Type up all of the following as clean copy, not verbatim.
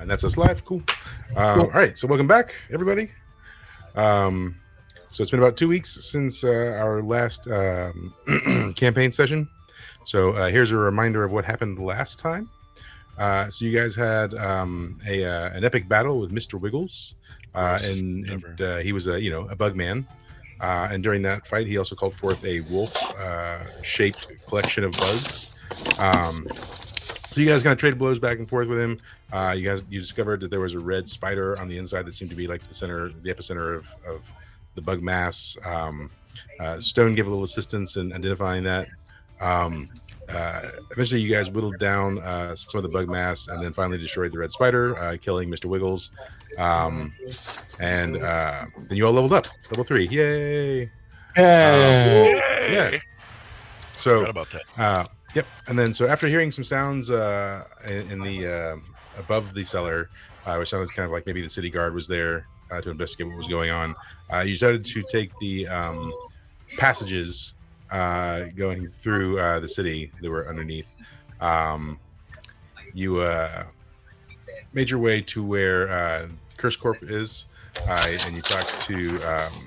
And that's us live. Cool. All right. So welcome back, everybody. So it's been about 2 weeks since our last campaign session. So here's a reminder of what happened last time. So you guys had an epic battle with Mr. Wiggles, and he was a bug man. And during that fight, he also called forth a wolf-shaped collection of bugs. So you guys kind of traded blows back and forth with him. You discovered that there was a red spider on the inside that seemed to be like the epicenter of the bug mass. Stone gave a little assistance in identifying that. Eventually, you guys whittled down some of the bug mass and then finally destroyed the red spider, killing Mr. Wiggles. And then you all leveled up, level 3. Yay! Yeah. So about that. Yep. And then, so after hearing some sounds in the above the cellar, which sounded kind of like maybe the city guard was there to investigate what was going on, you decided to take the passages going through the city that were underneath. You made your way to where Curse Corp is, and you talked to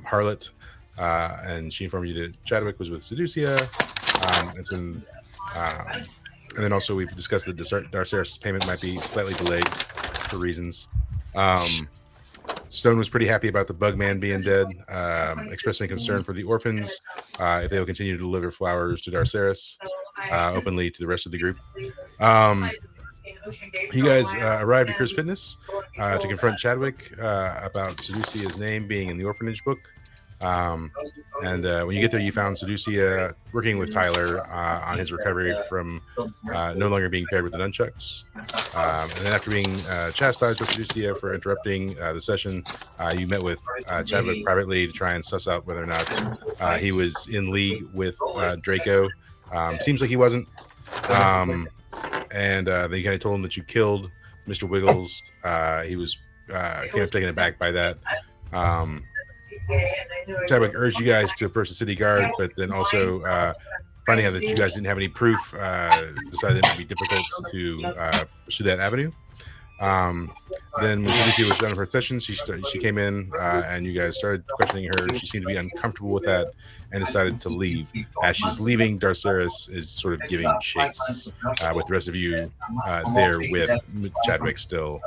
Harlot, and she informed you that Chadwick was with Seducia, and then also we've discussed that Darceris' payment might be slightly delayed for reasons. Stone was pretty happy about the Bugman being dead, expressing concern for the orphans if they will continue to deliver flowers to Darceris openly to the rest of the group. You guys arrived at Curse Fitness to confront Chadwick about Seducia's name being in the orphanage book. And when you get there, you found Seducia working with Tyler on his recovery from no longer being paired with the nunchucks. And then after being chastised by Seducia for interrupting the session, you met with Chadwick privately to try and suss out whether or not he was in league with Draco. Seems like he wasn't. And then you kind of told him that you killed Mr. Wiggles. He was kind of taken aback by that. Chadwick urged you guys to approach the city guard, but then also finding out that you guys didn't have any proof, decided it might be difficult to pursue that avenue. Then when Seducia was done with her session, she came in and you guys started questioning her. She seemed to be uncomfortable with that and decided to leave. As she's leaving, Darceris is sort of giving chase with the rest of you there with Chadwick still,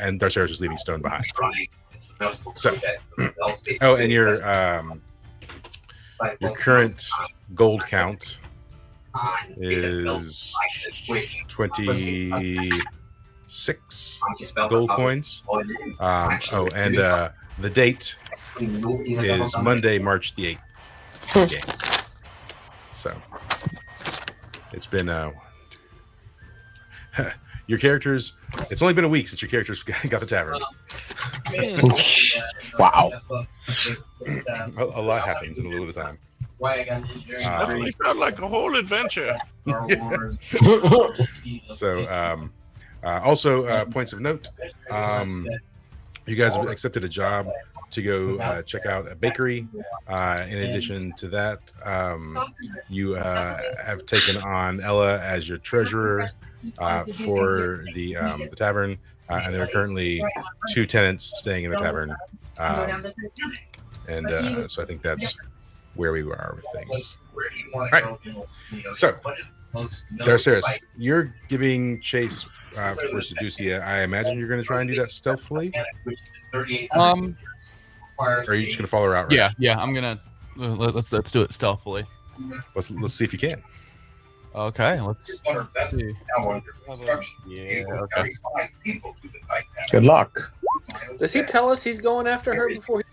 and Darceris was leaving Stone behind. So, and your current gold count is 26 gold coins. And the date is Monday, March the 8th. So it's been your characters. It's only been a week since your characters got the tavern. Wow. A lot happens in a little bit of time. Definitely felt like a whole adventure. So, also points of note, you guys have accepted a job to go check out a bakery. In addition to that, you have taken on Ella as your treasurer for the tavern, and there are currently 2 tenants staying in the tavern. So I think that's where we are with things. All right. So, Darceris, you're giving chase for Seducia. I imagine you're going to try and do that stealthily. Or are you just going to follow her out? Right? Yeah. I'm gonna let's do it stealthily. Let's see if you can. Okay. Let's see. Yeah. Okay. Good luck. Does he tell us he's going after her before?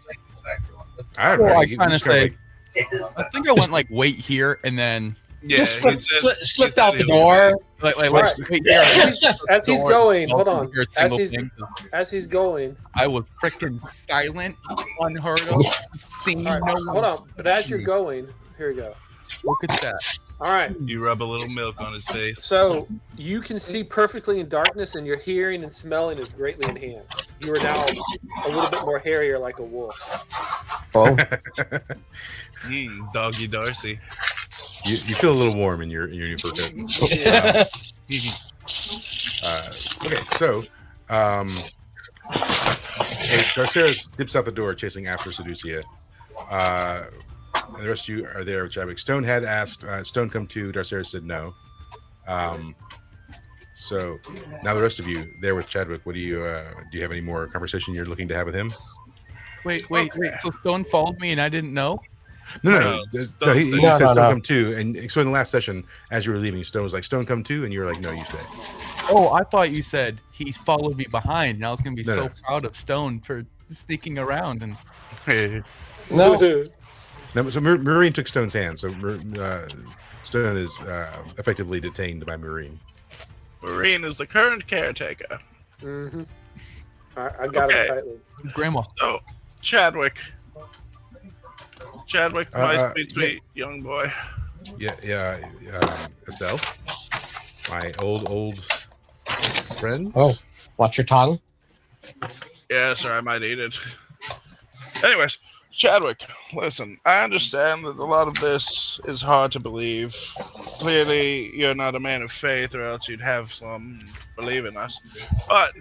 I trying to say. I think I went like wait here and then Just slipped out the door. like wait here. As he's going, hold on. As he's going, I was freaking silent, unheard of. Seeing right, no hold on. But as you're going, here we go. Look at that. All right. You rub a little milk on his face. So you can see perfectly in darkness, and your hearing and smelling is greatly enhanced. You are now a little bit more hairier, like a wolf. Oh, Doggy Darcy. You feel a little warm in your new fur coat. Okay, So, hey, Darceres dips out the door, chasing after Seducia. And the rest of you are there with Chadwick. Stone had asked, Stone come to, Darceres said no. So now the rest of you there with Chadwick, what do you have any more conversation you're looking to have with him? Wait. So Stone followed me and I didn't know? No. He said Stone come too. And so in the last session, as you were leaving, Stone was like, Stone come too, and you were like, no, you stay. Oh, I thought you said he followed me behind, and I was going to be No. proud of Stone for sneaking around. And No. No, so Marine took Stone's hand, so Stone is effectively detained by Marine. Marine is the current caretaker. Mm-hmm. I got him tightly. Grandma. So, Chadwick, my sweet young boy. Yeah, Estelle, my old friend. Oh, watch your tongue. Yeah, sir, I might eat it. Anyways, Chadwick, listen, I understand that a lot of this is hard to believe. Clearly, you're not a man of faith, or else you'd have some believe in us. But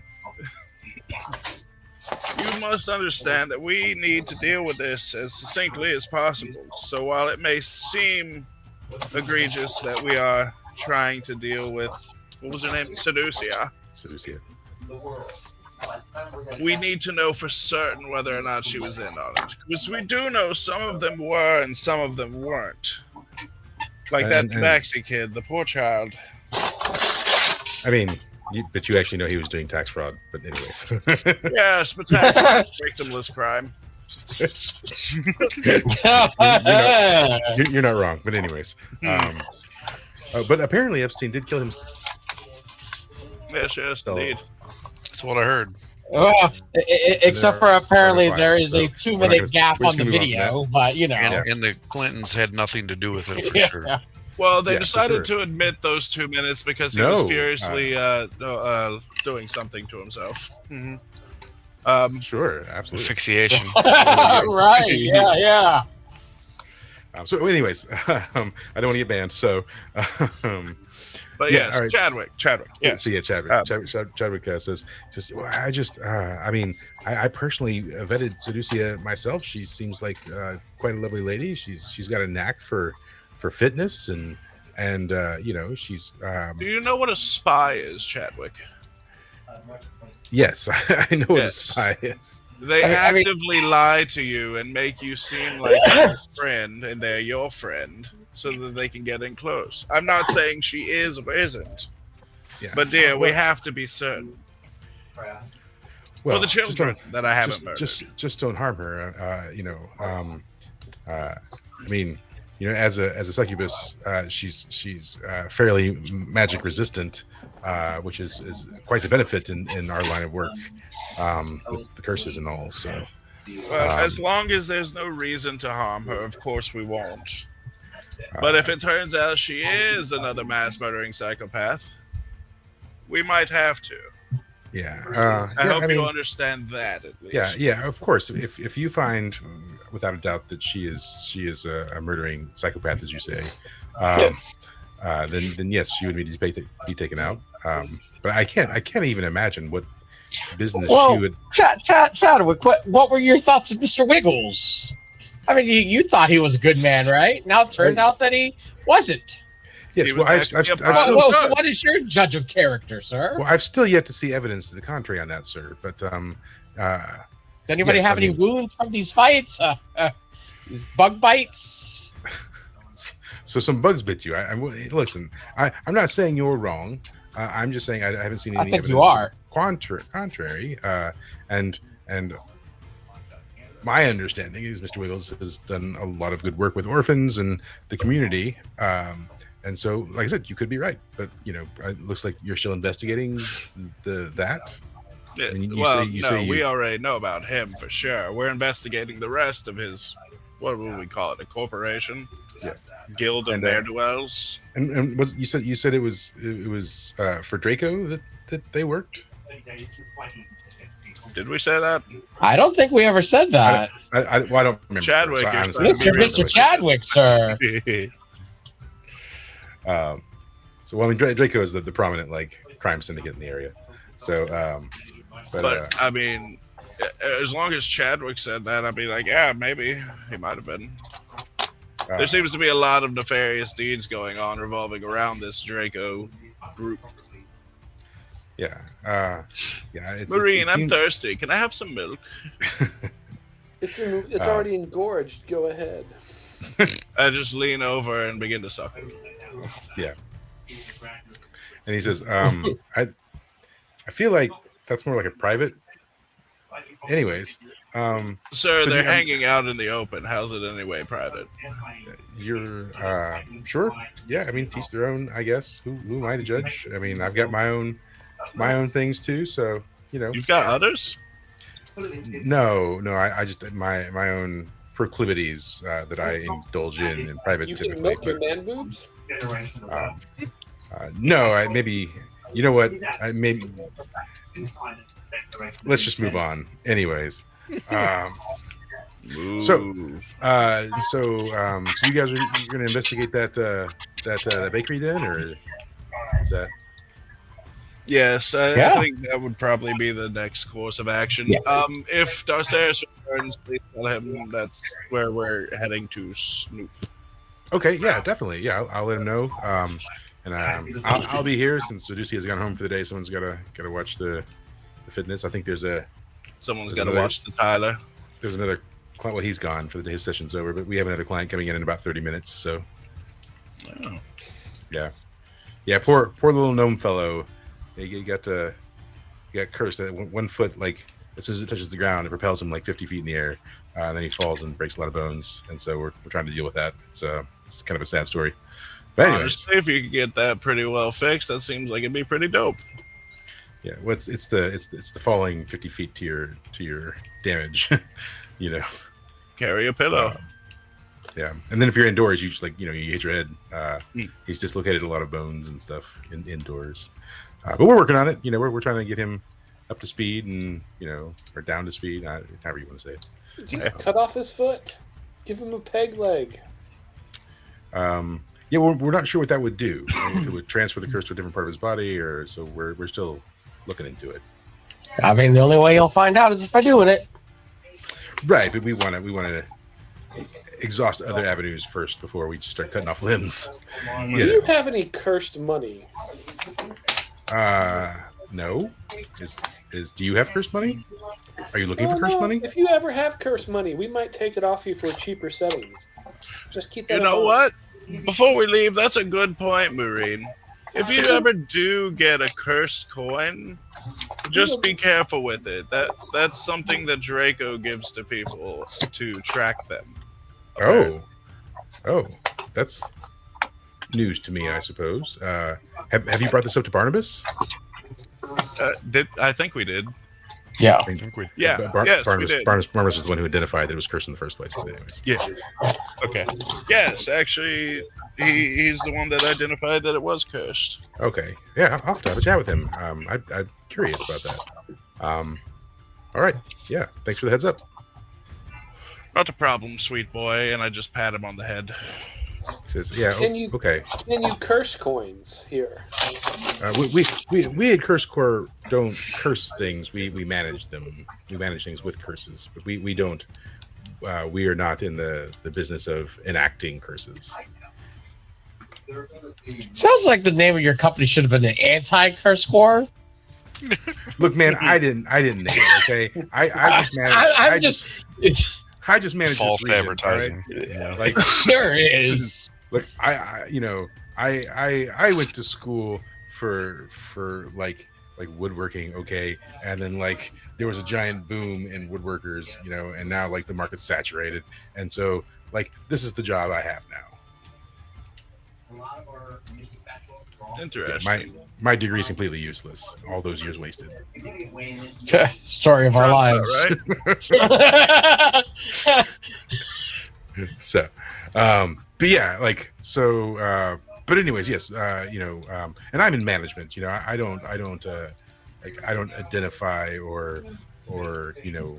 you must understand that we need to deal with this as succinctly as possible. So while it may seem egregious that we are trying to deal with, what was her name? Seducia. We need to know for certain whether or not she was in on it. Because we do know some of them were and some of them weren't. Like that Tabaxi kid, the poor child. I mean, but you actually know he was doing tax fraud. But anyways. Yes, but tax fraud is a victimless crime. You're not wrong. But anyways. But apparently Epstein did kill him. Yes, indeed. That's what I heard. Well, except for apparently there is a 2-minute gap on the video, but you know. And the Clintons had nothing to do with it for sure. Yeah. Well, they decided to admit those 2 minutes because he was furiously doing something to himself. Mm-hmm. Sure, absolutely. Asphyxiation. Right, yeah. So anyways, I don't want to get banned, so... But yes, right. Chadwick. Yes. So yeah, Chadwick says, I personally vetted Seducia myself. She seems like quite a lovely lady. She's got a knack for fitness and she's. Do you know what a spy is, Chadwick? Yes, I know what a spy is. They actively lie to you and make you seem like your friend, and they're your friend, so that they can get in close. I'm not saying she is or isn't, but dear, we have to be certain. Well, for the children that I haven't murdered. Just don't harm her. As a succubus, she's fairly magic resistant, which is quite the benefit in our line of work, with the curses and all. So, as long as there's no reason to harm her, of course we won't. But if it turns out she is another mass murdering psychopath, we might have to. Yeah. I hope you understand that at least. Yeah. Of course, if you find, without a doubt, that she is a murdering psychopath, as you say, then yes, she would need to be taken out. But I can't even imagine what business she would. Chadwick, what were your thoughts of Mr. Wiggles? I mean, you thought he was a good man, right? Now it turned out that he wasn't. Yes, so what is your judge of character, sir? Well, I've still yet to see evidence to the contrary on that, sir. But does anybody have any wounds from these fights? These bug bites? So some bugs bit you. Listen. I'm not saying you're wrong. I'm just saying I haven't seen any evidence. You are contrary. And my understanding is Mr. Wiggles has done a lot of good work with orphans and the community. And so, like I said, you could be right, but it looks like you're still investigating that. I mean, we already know about him for sure. We're investigating the rest of his, what would we call it, a corporation? Yeah, guild of ne'er-do-wells. And was you said it was for Draco that they worked? Did we say that? I don't think we ever said that. I don't remember. Chadwick, Mr. Chadwick, sir. So Draco is the prominent crime syndicate in the area. So, But I mean, as long as Chadwick said that, I'd be like, yeah, maybe he might have been. There seems to be a lot of nefarious deeds going on revolving around this Draco group. yeah, yeah. Marine, I'm thirsty. Can I have some milk? It's already engorged. Go ahead. I just lean over and begin to suck it. Yeah. And he says, I feel like that's more like a private. Anyways, Sir, so they're hanging out in the open. How's it anyway private? you're sure? Yeah, I mean, teach their own, I guess. Who am I to judge? I mean, I've got my own things too, so You've got others? No, I just my own proclivities that I indulge in private You can typically. milk your man boobs? No, I maybe you know what? I maybe let's just move on. Anyways, so you guys you're going to investigate that bakery then, or is that? Yes, Yeah. I think that would probably be the next course of action. Yeah. If Darceus returns, please tell him that's where we're heading to snoop. Okay, yeah, definitely. Yeah, I'll let him know. And I'll be here since Sedusi has gone home for the day. Someone's gotta watch the fitness. I think Someone's There's got to another- watch the Tyler. there's another client. Well, he's gone for the day. His session's over, but we have another client coming in about 30 minutes. So Oh. yeah, poor little gnome fellow. He got cursed. 1 foot, like as soon as it touches the ground, it propels him like 50 feet in the air, and then he falls and breaks a lot of bones. And so we're trying to deal with that. It's kind of a sad story. But anyways, Honestly, if you could get that pretty well fixed, that seems like it'd be pretty dope. yeah, it's the falling 50 feet to your damage, Carry a pillow. Yeah, and then if you're indoors, you just you hit your head. He's dislocated a lot of bones and stuff indoors. But we're working on it. We're trying to get him up to speed and or down to speed, however you want to say it. Just cut off his foot. Give him a peg leg. Yeah, we're not sure what that would do. If it would transfer the curse to a different part of his body, or so we're still looking into it. I mean, the only way you'll find out is by doing it. Right, but we want to exhaust other avenues first before we just start cutting off limbs. Do you have any cursed money? No. Do you have cursed money? Are you looking for cursed money? If you ever have cursed money, we might take it off you for cheaper settings. Just keep that You in know mind. what? Before we leave, that's a good point, Marine. If you ever do get a cursed coin, just be careful with it. That's something that Draco gives to people to track them. Oh, that's news to me, I suppose. Have you brought this up to Barnabas? I think we did. Yeah. I think we. Yeah. Yes, we did. Barnabas was the one who identified that it was cursed in the first place. But anyways. Yeah. Okay. Yes, actually, he's the one that identified that it was cursed. Okay. Yeah, I'll have to have a chat with him. I'm curious about that. All right. Yeah. Thanks for the heads up. Not a problem, sweet boy. And I just pat him on the head. He says, yeah. Okay. Can you curse coins here? We at Curse Corps don't curse things. We manage them. We manage things with curses, but we don't. We are not in the business of enacting curses. Sounds like the name of your company should have been an anti-curse corps. Look, man, I didn't name it. Okay, I just manage False this region, advertising. all right? Yeah. Like, There is. look, I went to school for like woodworking, okay, and then there was a giant boom in woodworkers, and now the market's saturated, and so this is the job I have now. Interesting. My degree is completely useless. All those years wasted. Story of our lives. Right? So, but yeah, but anyways, yes, and I'm in management. I don't identify or do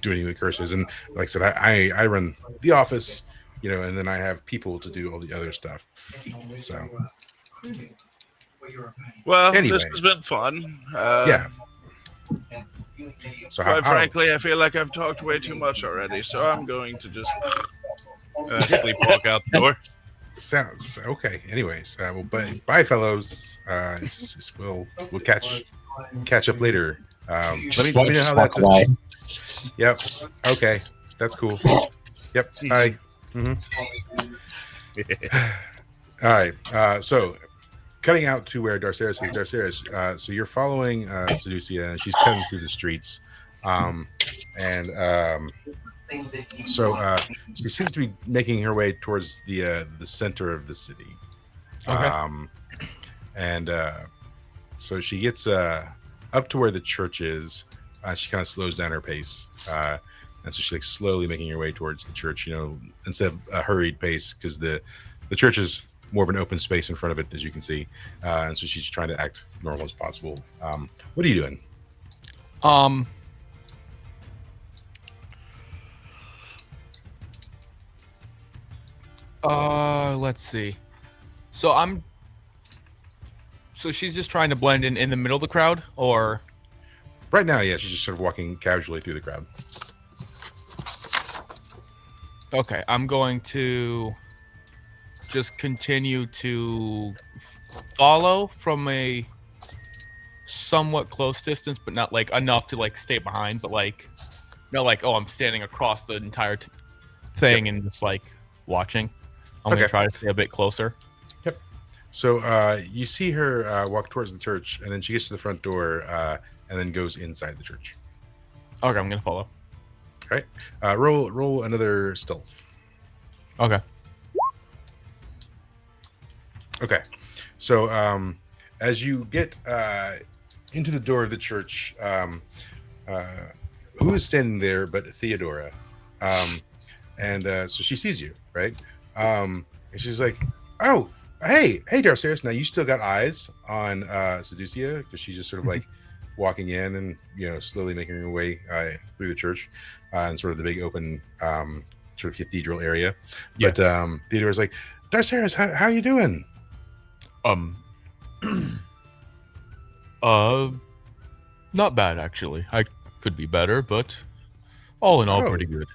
anything with curses. And like I said, I run the office, and then I have people to do all the other stuff. So, Well, Anyways. this has been fun. Yeah. So Quite frankly, I feel like I've talked way too much already, so I'm going to just sleepwalk out the door. sounds okay. Anyways, well, bye, fellows. We'll catch up later. Let me know Just how walk that. away. Yep. Okay, that's cool. Yep. Bye. All right. So, cutting out to where Darceris is. Darceris. So you're following Seducia, and she's cutting through the streets. So she seems to be making her way towards the center of the city. Okay. So she gets up to where the church is. She kind of slows down her pace, and so she's like slowly making her way towards the church. Instead of a hurried pace, because the church is more of an open space in front of it, as you can see, and so she's trying to act normal as possible. What are you doing? Let's see. So she's just trying to blend in the middle of the crowd, or Right now, yeah, she's just sort of walking casually through the crowd. okay, I'm going to just continue to follow from a somewhat close distance, but not like enough to like stay behind, but like not like, oh, I'm standing across the entire thing and just like watching. I'm gonna try to stay a bit closer. Yep. So you see her walk towards the church, and then she gets to the front door, and then goes inside the church. Okay, I'm gonna follow. All right. Roll another stealth. Okay. Okay. So as you get into the door of the church, who is standing there but Theodora? So she sees you, right? And she's like, "Oh, hey, Darceris. Now you still got eyes on Seducia, because she's just sort of like walking in and slowly making her way through the church and sort of the big open sort of cathedral area." Yeah. But Theodora's like, "Darceris, how you doing?" Not bad actually. I could be better, but all in all, Oh. pretty good.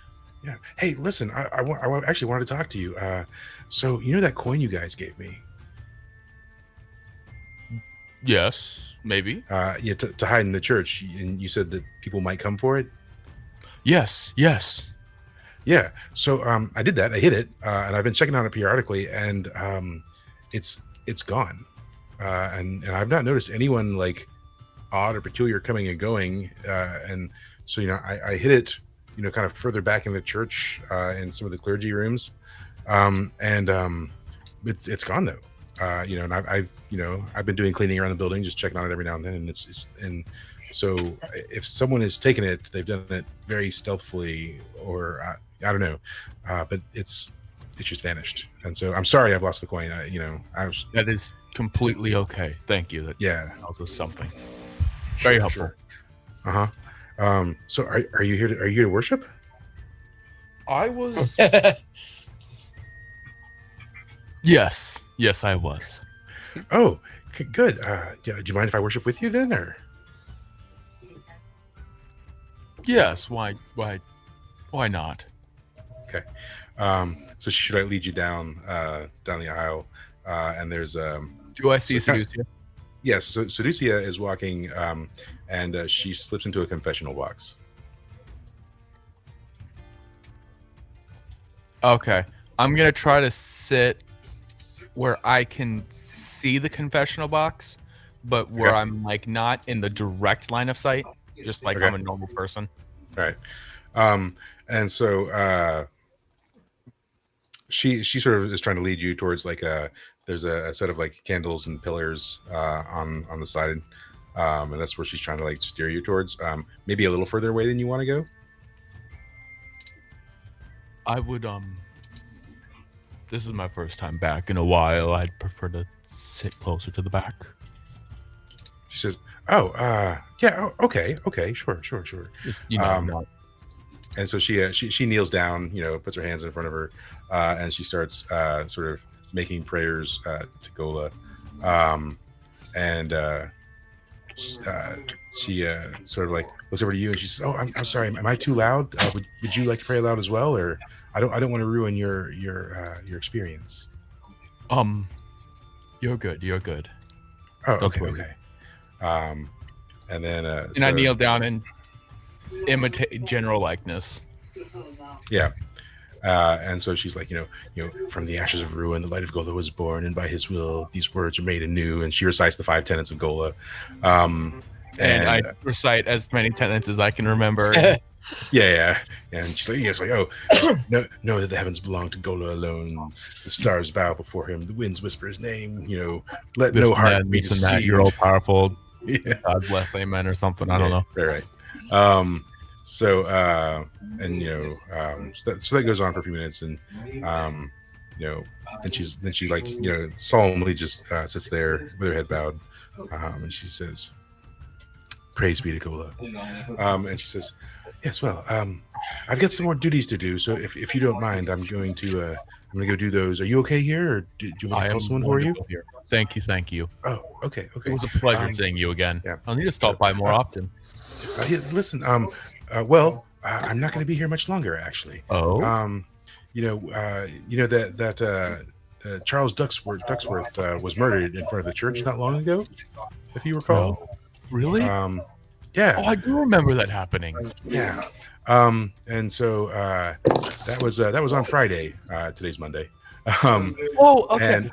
Yeah. Hey, listen, I actually wanted to talk to you. So you know that coin you guys gave me? Yes, maybe. Yeah, to hide in the church, and you said that people might come for it. Yes. Yeah. So I did that. I hid it, and I've been checking on it periodically, and it's gone. And I've not noticed anyone like odd or peculiar coming and going. And so I hid it, kind of further back in the church, in some of the clergy rooms, it's gone though. And I've been doing cleaning around the building, just checking on it every now and then, and so if someone has taken it, they've done it very stealthily, or I don't know, but it's just vanished. And so I'm sorry I've lost the coin. I was That is completely okay. Thank you. yeah, That was something very helpful. Sure. So are you here to worship? I was. Yes, I was. Oh, good. Do you mind if I worship with you then, or? Yes. Why not? Okay. So should I lead you down the aisle? And there's Do I see Seducia? yes. So Seducia is walking, and she slips into a confessional box. Okay. I'm gonna try to sit where I can see the confessional box, but where Okay. I'm like not in the direct line of sight, just like Okay. I'm a normal person. All right. And so she sort of is trying to lead you towards like there's a set of like candles and pillars on the side, and that's where she's trying to like steer you towards, maybe a little further away than you want to go. I would This is my first time back in a while. I'd prefer to sit closer to the back. She says, "Oh, yeah, okay, sure." Just, not- And so she kneels down, puts her hands in front of her, and she starts sort of making prayers to Gola. and she sort of like looks over to you and she says, "Oh, I'm sorry. Am I too loud? Would you like to pray aloud as well, or I don't want to ruin your experience." You're good. You're good. Oh, Don't okay, worry. okay. And then And I kneel down and imitate general likeness. Yeah. And so she's like, from the ashes of ruin, the light of Gola was born, and by his will, these words are made anew. And she recites the 5 tenets of Gola. And I recite as many tenets as I can remember. Yeah. And she's like, oh, know that the heavens belong to Gola alone. The stars bow before him. The winds whisper his name. Let This no and heart that, be this and deceived. that. You're all powerful. Yeah. God bless, amen, or something. I don't know. Right. So that goes on for a few minutes, and then she like solemnly just sits there with her head bowed, and she says, "Praise be to Gola." And she says, "Yes, well, I've got some more duties to do, so if you don't mind, I'm going to go do those. Are you okay here, or do you want me to call someone for you?" Here. Thank you. Oh, okay. It was a pleasure seeing you again. Yeah. I'll need to stop by more often. Listen, I'm not going to be here much longer, actually. Oh. That Charles Ducksworth was murdered in front of the church not long ago, if you recall. No. Really? Yeah. Oh, I do remember that happening. Yeah. And so that was on Friday. Today's Monday. Oh, okay. And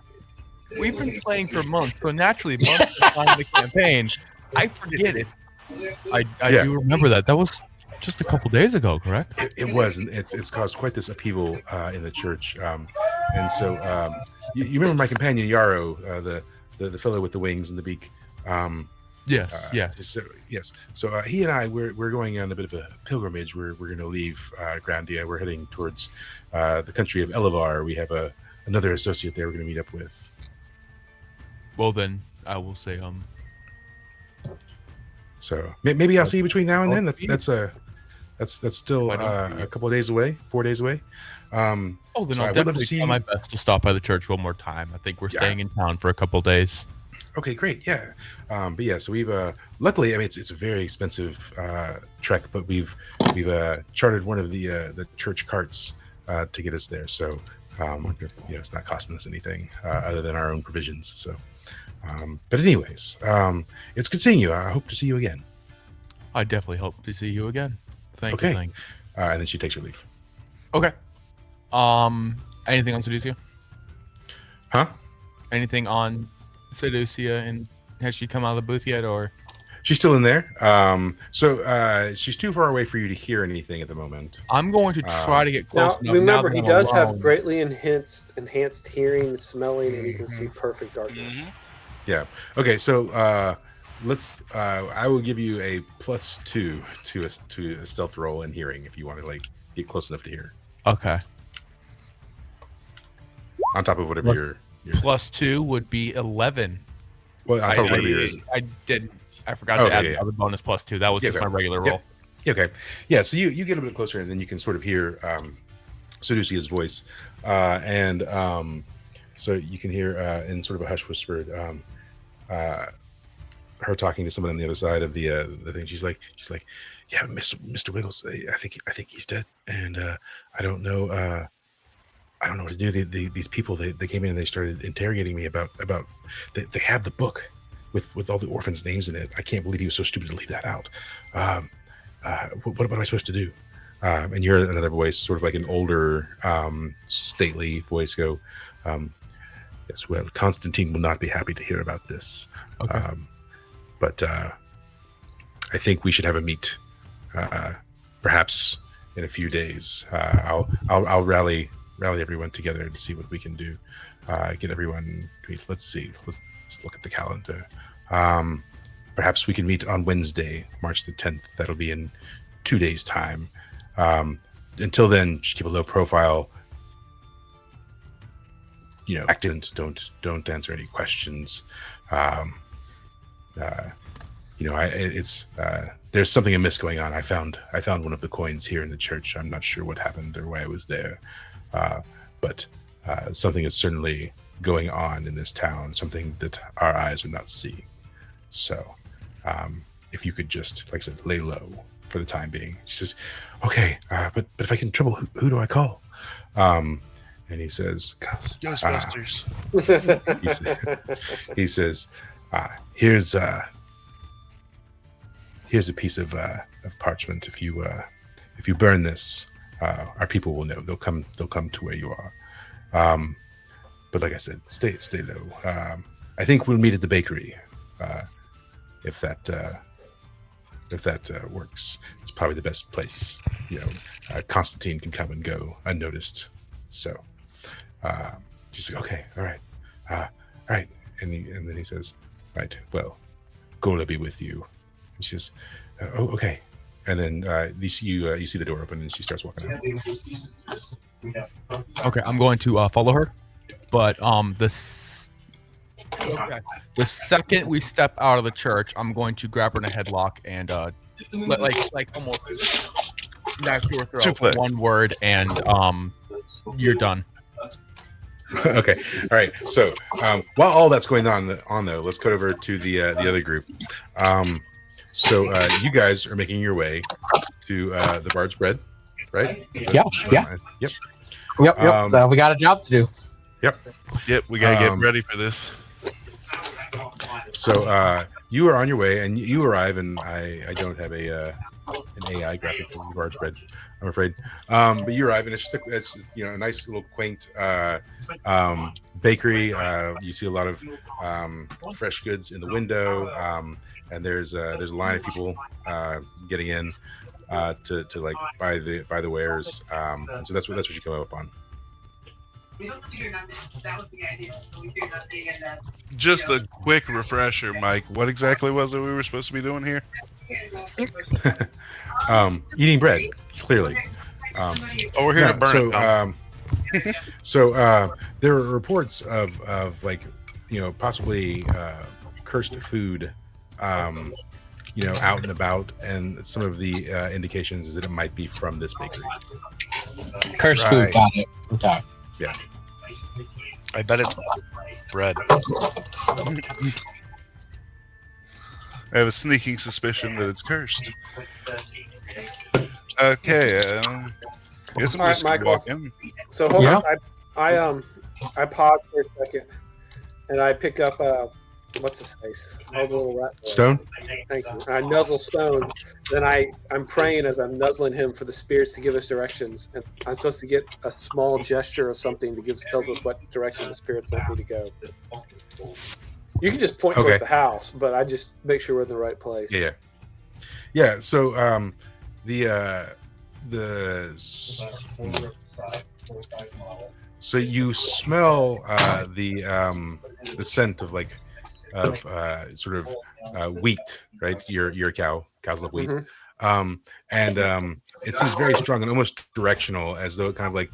we've been playing for months, so naturally, months behind the campaign, I forget it. I do remember that. That was just a couple days ago, correct? It was, and it's caused quite this upheaval in the church. And so you remember my companion Yarrow, the fellow with the wings and the beak. Yes. Yes. So he and I, we're going on a bit of a pilgrimage. We're going to leave Grandia. We're heading towards the country of Elevar. We have another associate there we're going to meet up with. Well, then I will say So maybe I'll see you between now and then. That's still a couple of days away, 4 days away. Then I'll definitely try my best to stop by the church one more time. I think we're staying in town for a couple of days. Okay, great. Yeah. But yeah, so we've luckily, I mean, it's a very expensive trek, but we've chartered one of the church carts to get us there. So it's not costing us anything other than our own provisions. So, but anyways, it's good seeing you. I hope to see you again. I definitely hope to see you again. Thank you. Thank you. And then she takes her leave. Okay. Anything on Seducia? Huh? Anything on Seducia, and has she come out of the booth yet, or? She's still in there. So she's too far away for you to hear anything at the moment. I'm going to try to get close enough. Remember, he does have greatly enhanced hearing, smelling, and he can see perfect darkness. Mm-hmm. Yeah. Okay. So let's. I will give you a +2 to a stealth roll and hearing if you want to get close enough to hear. Okay. On top of whatever your +2 would be 11. Well, on top of whatever yours. I forgot to add the other bonus +2. That was just my regular roll. Yeah. Okay. Yeah. So you get a bit closer, and then you can sort of hear Seducia's voice, and so you can hear in sort of a hush whisper, her talking to someone on the other side of the thing. She's like, yeah, Mr. Wiggles, I think he's dead, and I don't know. I don't know what to do. These people, they came in and they started interrogating me about they have the book with all the orphans' names in it. I can't believe he was so stupid to leave that out. What am I supposed to do? And you hear another voice, sort of like an older, stately voice go, yes, well, Constantine will not be happy to hear about this. Okay. But I think we should have a meet, perhaps in a few days. I'll rally everyone together and see what we can do. Get everyone. Let's see. Let's look at the calendar. Perhaps we can meet on Wednesday, March the 10th. That'll be in 2 days' time. Until then, just keep a low profile. Active. Don't answer any questions. There's something amiss going on. I found one of the coins here in the church. I'm not sure what happened or why it was there, but something is certainly going on in this town, something that our eyes are not seeing. So, if you could just, like I said, lay low for the time being. She says, "Okay, but if I get in trouble, who do I call?" And he says, Ghostbusters. he says, here's a piece of parchment. If you burn this, our people will know. They'll come to where you are. But like I said, stay low. I think we'll meet at the bakery. If that works, it's probably the best place. Constantine can come and go unnoticed. So she's like, "Okay, all right, and then he says, "Right, well, Gola be with you." And she says, "Oh, okay." And then you see the door open, and she starts walking out. Okay, I'm going to follow her, but the second we step out of the church, I'm going to grab her in a headlock and like almost knife to her throat. Suplex. One word, and you're done. Okay, all right. So while all that's going on though, let's cut over to the other group. So you guys are making your way to the Bard's Bread, right? Yeah. Yep. We got a job to do. Yep, we gotta get ready for this. So you are on your way, and you arrive, and I don't have an AI graphic for the Bard's Bread, I'm afraid. But you arrive, and it's just a nice little quaint bakery. You see a lot of fresh goods in the window, and there's a line of people getting in to like buy the wares. And so that's what you come up on. Just a quick refresher, Mike. What exactly was it we were supposed to be doing here? Eating bread, clearly. We're here to burn it. So there are reports of like possibly cursed food out and about, and some of the indications is that it might be from this bakery. Cursed food, got it. Okay. Yeah. I bet it's bread. I have a sneaking suspicion that it's cursed. Okay, guess I'm just gonna Michael. walk in. So hold on. I pause for a second, and I pick up what's his face? Oh, the little rat boy. Stone. Thank you. I nuzzle Stone. Then I'm praying as I'm nuzzling him for the spirits to give us directions. And I'm supposed to get a small gesture or something that tells us what direction the spirits want me to go. You can just point towards the house, but I just make sure we're in the right place. Yeah. So so you smell the scent of sort of wheat, right? Your cows love wheat. Mm-hmm. And it seems very strong and almost directional, as though it kind of like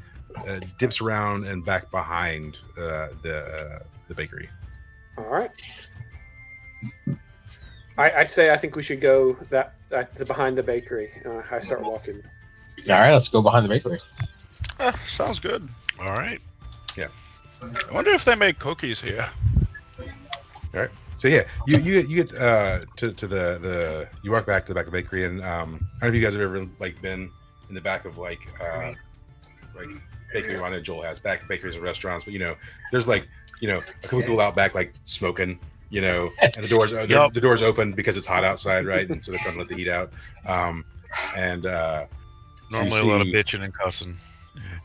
dips around and back behind the bakery. All right. I say I think we should go behind the bakery. I start walking. All right, let's go behind the bakery. Sounds good. All right. Yeah. I wonder if they make cookies here. All right. So yeah, you get to the you walk back to the back of the bakery, and I don't know if you guys have ever been in the back of like bakery. I know Joel has back bakeries and restaurants, but there's a couple people out back smoking, and the doors open because it's hot outside, right? And so they're trying to let the heat out. Normally a lot of bitching and cussing.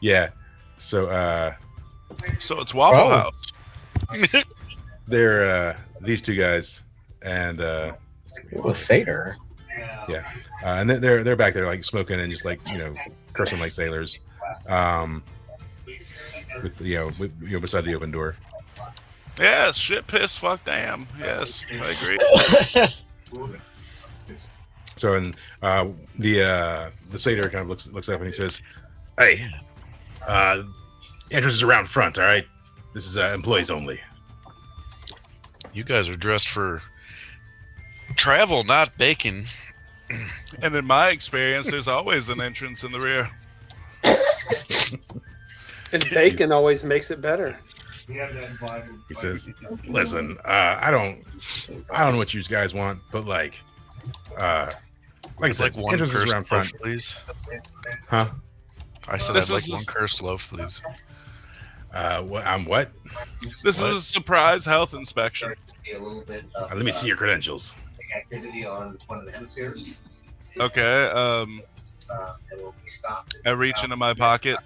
Yeah. So it's Waffle House. They're these two guys, and Seder. Yeah, and they're back there smoking and just cursing like sailors, with beside the open door. Yes, shit, piss, fuck, damn. Yes, I agree. So, and the satyr kind of looks up and he says, "Hey, entrance is around front. All right, this is employees only." You guys are dressed for travel, not baking. And in my experience, there's always an entrance in the rear. And bacon always makes it better. He says, "Listen, I don't know what you guys want, but like I said, like one entrances cursed around front, loaf, please. huh? I said This I'd like is- one cursed loaf, please. What? This What? is a surprise health inspection. Let me see your credentials." Okay. I reach into my pocket,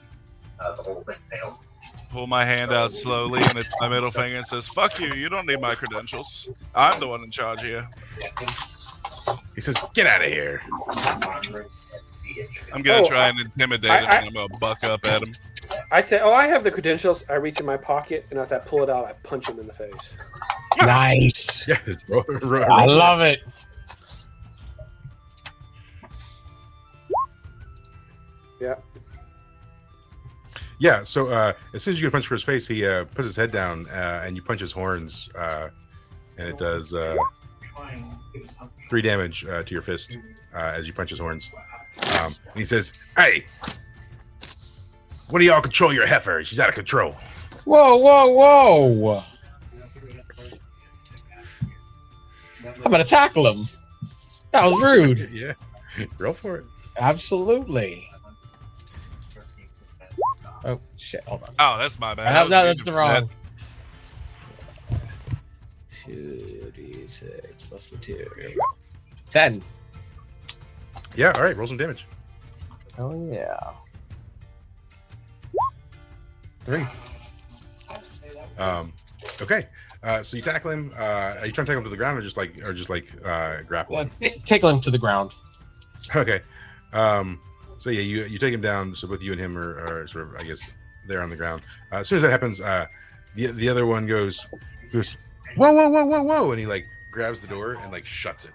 pull my hand out slowly, and it's my middle finger and says, "Fuck you! You don't need my credentials. I'm the one in charge here." He says, "Get out of here." I'm gonna Oh, try and intimidate him, and I'm gonna buck up at him. I say, "Oh, I have the credentials." I reach in my pocket, and as I pull it out, I punch him in the face. Nice. Yeah, I love it. Yeah. Yeah, so as soon as you get a punch for his face, he puts his head down and you punch his horns, and it does 3 damage to your fist as you punch his horns. And he says, "Hey, one of y'all control your heifer. She's out of control." Whoa, whoa, whoa. I'm going to tackle him. That was rude. Yeah, roll for it. Absolutely. Oh, shit. Hold on. Oh, that's my bad. No, I was that's the muted for wrong. 2d6 plus the 2. Here we go. 10. Yeah, all right, roll some damage. Oh, yeah. 3. Okay, so you tackle him. Are you trying to take him to the ground or just like grapple him? Tackle him to the ground. Okay. So yeah, you take him down. So both you and him are sort of, I guess, there on the ground. As soon as that happens, the other one goes, whoa, and he like grabs the door and like shuts it.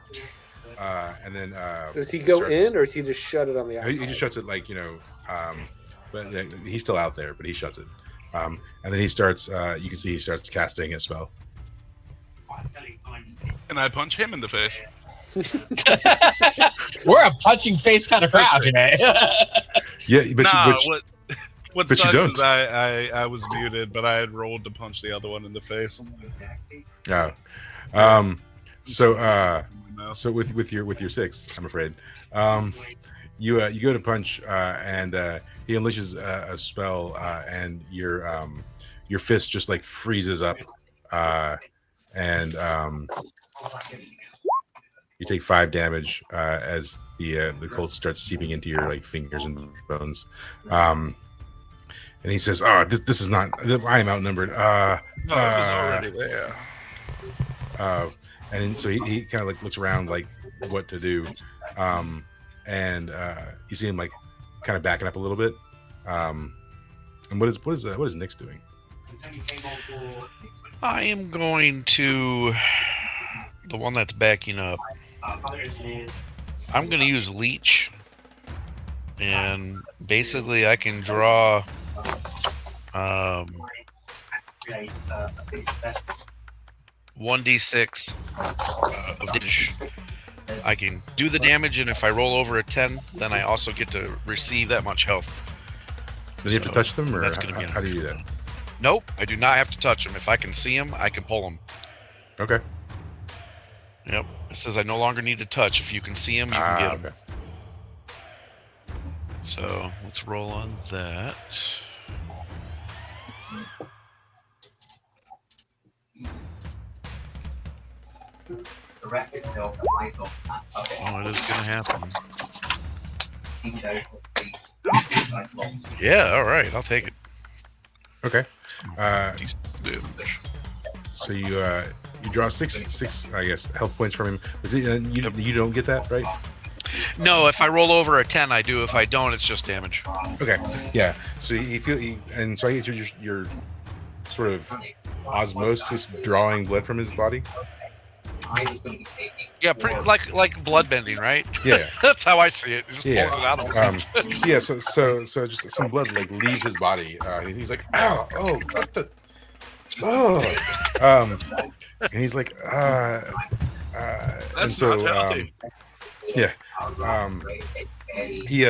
And then Does he go in, or does he just shut it on the outside? he just shuts it, like, but he's still out there, but he shuts it. And then he starts. You can see he starts casting a spell. and I punch him in the face. We're a punching face kind of crowd today. Yeah, but What but you sucks don't. is I was muted, but I had rolled to punch the other one in the face. Yeah. So with your 6, I'm afraid, you go to punch, and he unleashes a spell, and your fist just like freezes up, and you take 5 damage as the cold starts seeping into your like fingers and bones. And he says, "Oh, this is not. I am outnumbered." It was already there. And so he kind of like looks around like what to do, and you see him like kind of backing up a little bit. And what is Nick's doing? I am going to the one that's backing up. I'm going to use Leech, and basically I can draw 1d6 of damage. I can do the damage, and if I roll over a 10, then I also get to receive that much health. Does he have to touch them, or that's gonna be how do you do that? Nope, I do not have to touch them. If I can see them, I can pull them. Okay. Yep. It says I no longer need to touch. If you can see them, you can get them. Okay. So let's roll on that. Oh, it is gonna happen. Yeah, all right, I'll take it. Okay. Damage. So you draw six I guess health points from him. But you don't get that, right? No, if I roll over a 10, I do. If I don't, it's just damage. Okay. Yeah. So and so I guess you're sort of osmosis drawing blood from his body. Yeah, pretty like blood bending, right? Yeah. That's how I see it. Just Yeah. pulls it out of him. So yeah. So just some blood like leaves his body. And he's like, "Ow! Oh, what the? Oh!" And he's like, and That's so not healthy. yeah.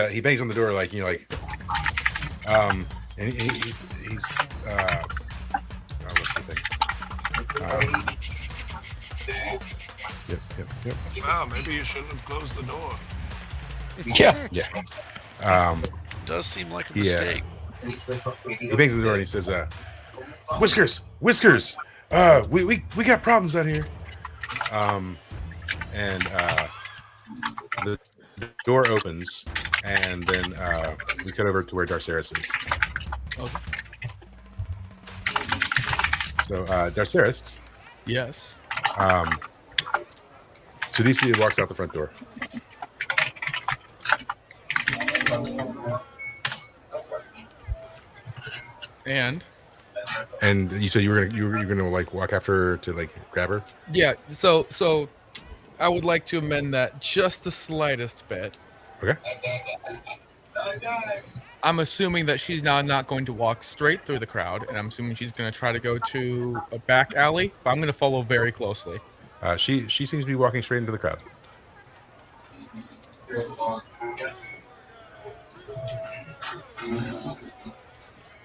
He bangs on the door like, and he's Yep. Wow, maybe you shouldn't have closed the door. Yeah. Does seem like a He, mistake. He bangs the door and he says, Whiskers! We got problems out here. And the door opens, and then we cut over to where Darceris is. Okay. So, Darceris, Yes. Sudicia walks out the front door. And you said you were gonna like walk after her to like grab her. yeah, so I would like to amend that just the slightest bit. Okay. I'm assuming that she's now not going to walk straight through the crowd, and I'm assuming she's going to try to go to a back alley, but I'm going to follow very closely. She seems to be walking straight into the crowd.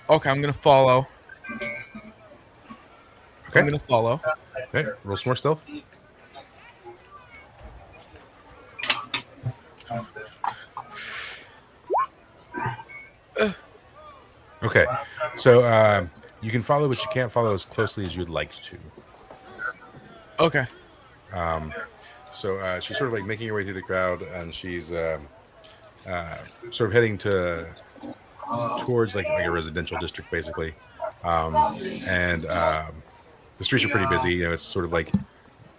Okay, I'm going to follow. Okay. I'm going to follow. Okay. Roll some more stealth. Okay. So you can follow, but you can't follow as closely as you'd like to. Okay. So she's sort of like making her way through the crowd, and she's sort of heading towards like a residential district, basically. And the streets are pretty busy. You know, it's sort of like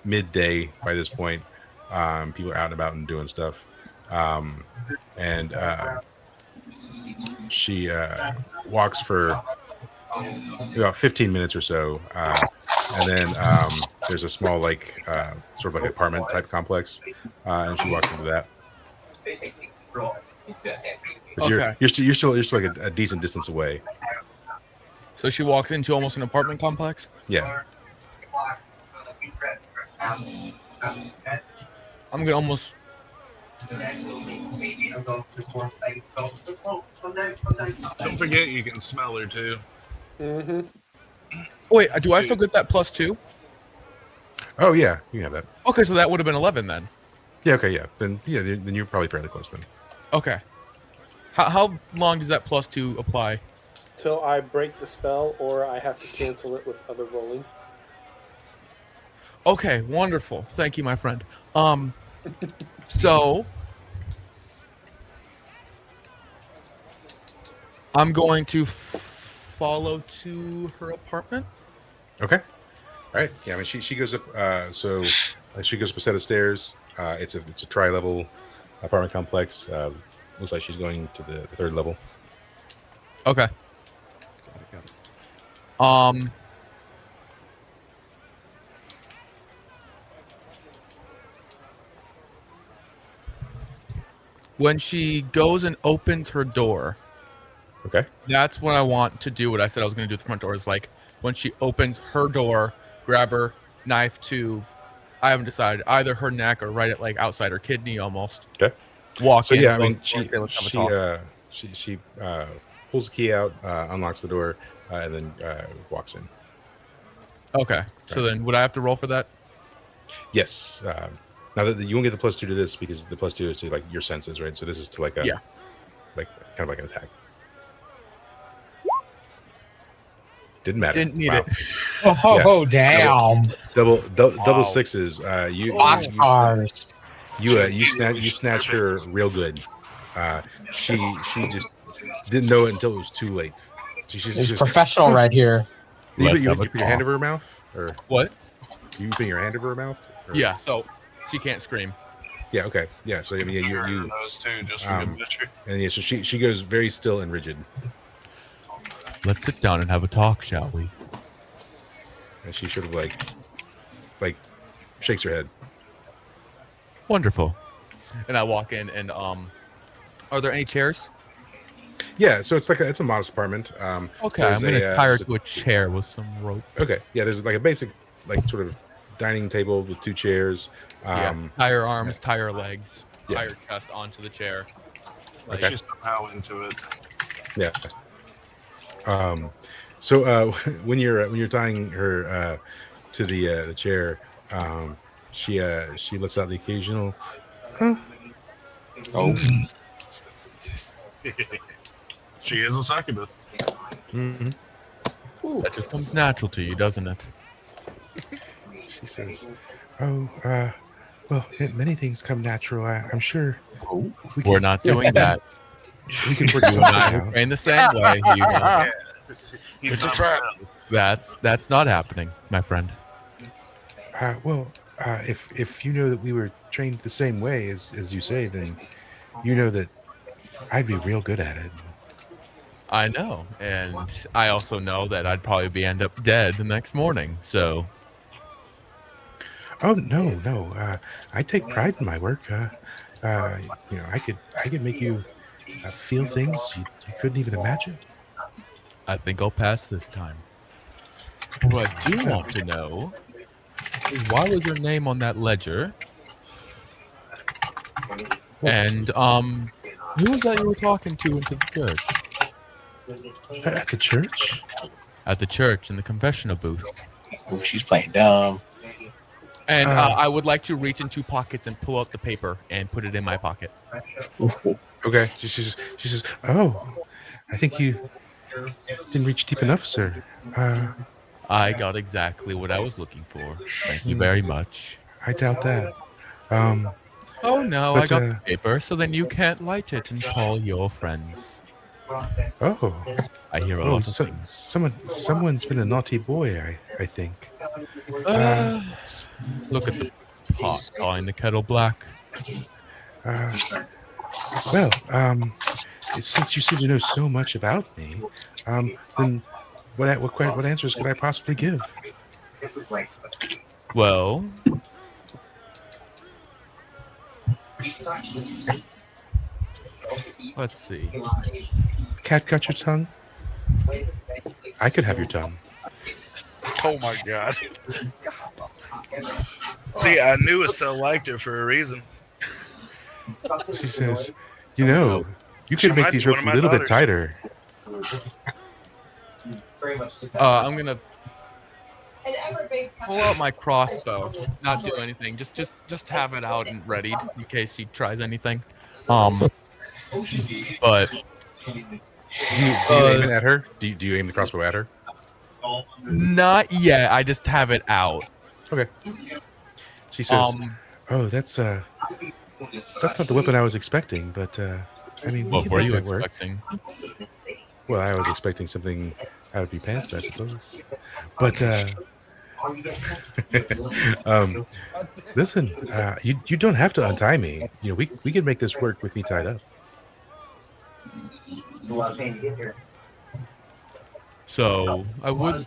midday by this point. People are out and about and doing stuff. And she walks for about 15 minutes or so, and then there's a small like sort of like apartment type complex, and she walks into that. But you're still like a decent distance away. So she walks into almost an apartment complex? Yeah. I'm going to almost... Don't forget you can smell her too. Mm-hmm. Wait, do I still get that +2? Oh yeah, you have that. Okay, so that would have been 11 then. Yeah. Okay. Yeah. Then you're probably fairly close then. Okay. How long does that +2 apply? Till I break the spell, or I have to cancel it with other rolling. Okay, wonderful. Thank you, my friend. So I'm going to follow to her apartment. Okay. All right. Yeah. I mean, she goes up. So she goes up a set of stairs. It's a tri-level apartment complex. Looks like she's going to the third level. Okay. When she goes and opens her door, Okay. that's what I want to do. What I said I was going to do at the front door is like when she opens her door, grab her knife to, I haven't decided, either her neck or right at like outside her kidney almost. Okay. Walk So in. yeah, I close mean, the door and say, "Let's have a talk." she pulls the key out, unlocks the door, and then walks in. Okay. So then would I have to roll for that? Yes. Now that you won't get the +2 to this because the +2 is to like your senses, right? So this is to like a Yeah. like kind of like an attack. Didn't matter. Didn't need Wow. it. Oh, damn. Double sixes. You Boxcars. you snatch her real good. She just didn't know it until it was too late. She's He's just professional right here. you Let's have a put your hand over her mouth, or What? you put your hand over her mouth? Or? Yeah. So she can't scream. Yeah. Okay. Yeah. So I mean, yeah, you Those two just for good measure. and yeah. So she goes very still and rigid, Let's sit down and have a talk, shall we? and she sort of like shakes her head. Wonderful. And I walk in, and are there any chairs? Yeah. So it's it's a modest apartment. Okay, there's I'm gonna a, tie her there's a- to a chair with some rope. Okay. Yeah. There's like a basic like sort of dining table with 2 chairs. Yeah. Tie her arms, tie her legs, Yeah. tie her chest onto the chair. Like, Okay. She's somehow into it. Yeah. So when you're tying her to the chair. She lets out the occasional. Huh? Oh, She is a succubus. Hmm. That just comes natural to you, doesn't it? She says, "Oh, well, many things come natural. I'm sure We're not doing that. we can work You something and I out." were trained the same way. You know, He's It's a not trap. that's not happening, my friend. Well, if you know that we were trained the same way as you say, then you know that I'd be real good at it. I know, and I also know that I'd probably end up dead the next morning. So Oh no. I take pride in my work. I could make you feel things you couldn't even imagine. I think I'll pass this time. What I do want to know is why was your name on that ledger? And who was that you were talking to into the church? At the church? At the church in the confessional booth. oh, she's playing dumb. And I would like to reach into pockets and pull out the paper and put it in my pocket. Okay. She says, "Oh, I think you didn't reach deep enough, sir. I got exactly what I was looking for. Thank you very much. I doubt that. Oh no, But, I got the paper, so then you can't light it and call your friends. Oh, I hear a lot of so, things. someone's been a naughty boy. I think. Look at the pot calling the kettle black. Well, since you seem to know so much about me, then what answers could I possibly give? Well, let's see. Cat got your tongue? I could have your tongue. Oh my god. See, I knew Estelle liked her for a reason. She says, you She could make might these be one ropes of a my little bit daughters. tighter. I'm gonna pull out my crossbow. Not do anything. Just have it out and readied in case he tries anything. But Do you aim it at her? Do you aim the crossbow at her? not yet. I just have it out. Okay. She says, "Oh, that's not the weapon I was expecting, but I mean, we What can were make you that work." expecting? Well, I was expecting something out of your pants, I suppose. But listen, you don't have to untie me. We can make this work with me tied up. So I would.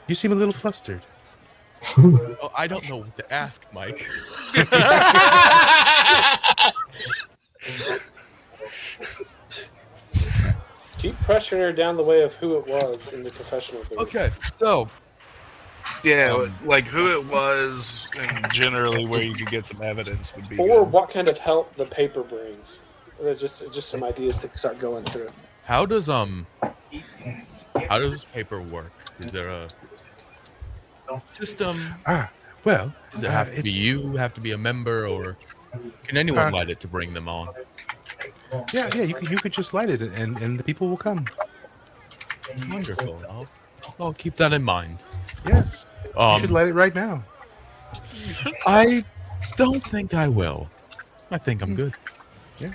You seem a little flustered. Oh, I don't know what to ask, Mike. Keep pressuring her down the way of who it was in the professional booth. Okay, so Yeah, like who it was and generally where you could get some evidence would be Or good. what kind of help the paper brings. There's just some ideas to start going through. how does this paper work? Is there a system? Well, Does it have to be you? Have to be a member, or can anyone light it to bring them on? yeah. You could just light it, and the people will come. Wonderful. I'll keep that in mind. Yes, you should light it right now. I don't think I will. I think I'm good. Yeah.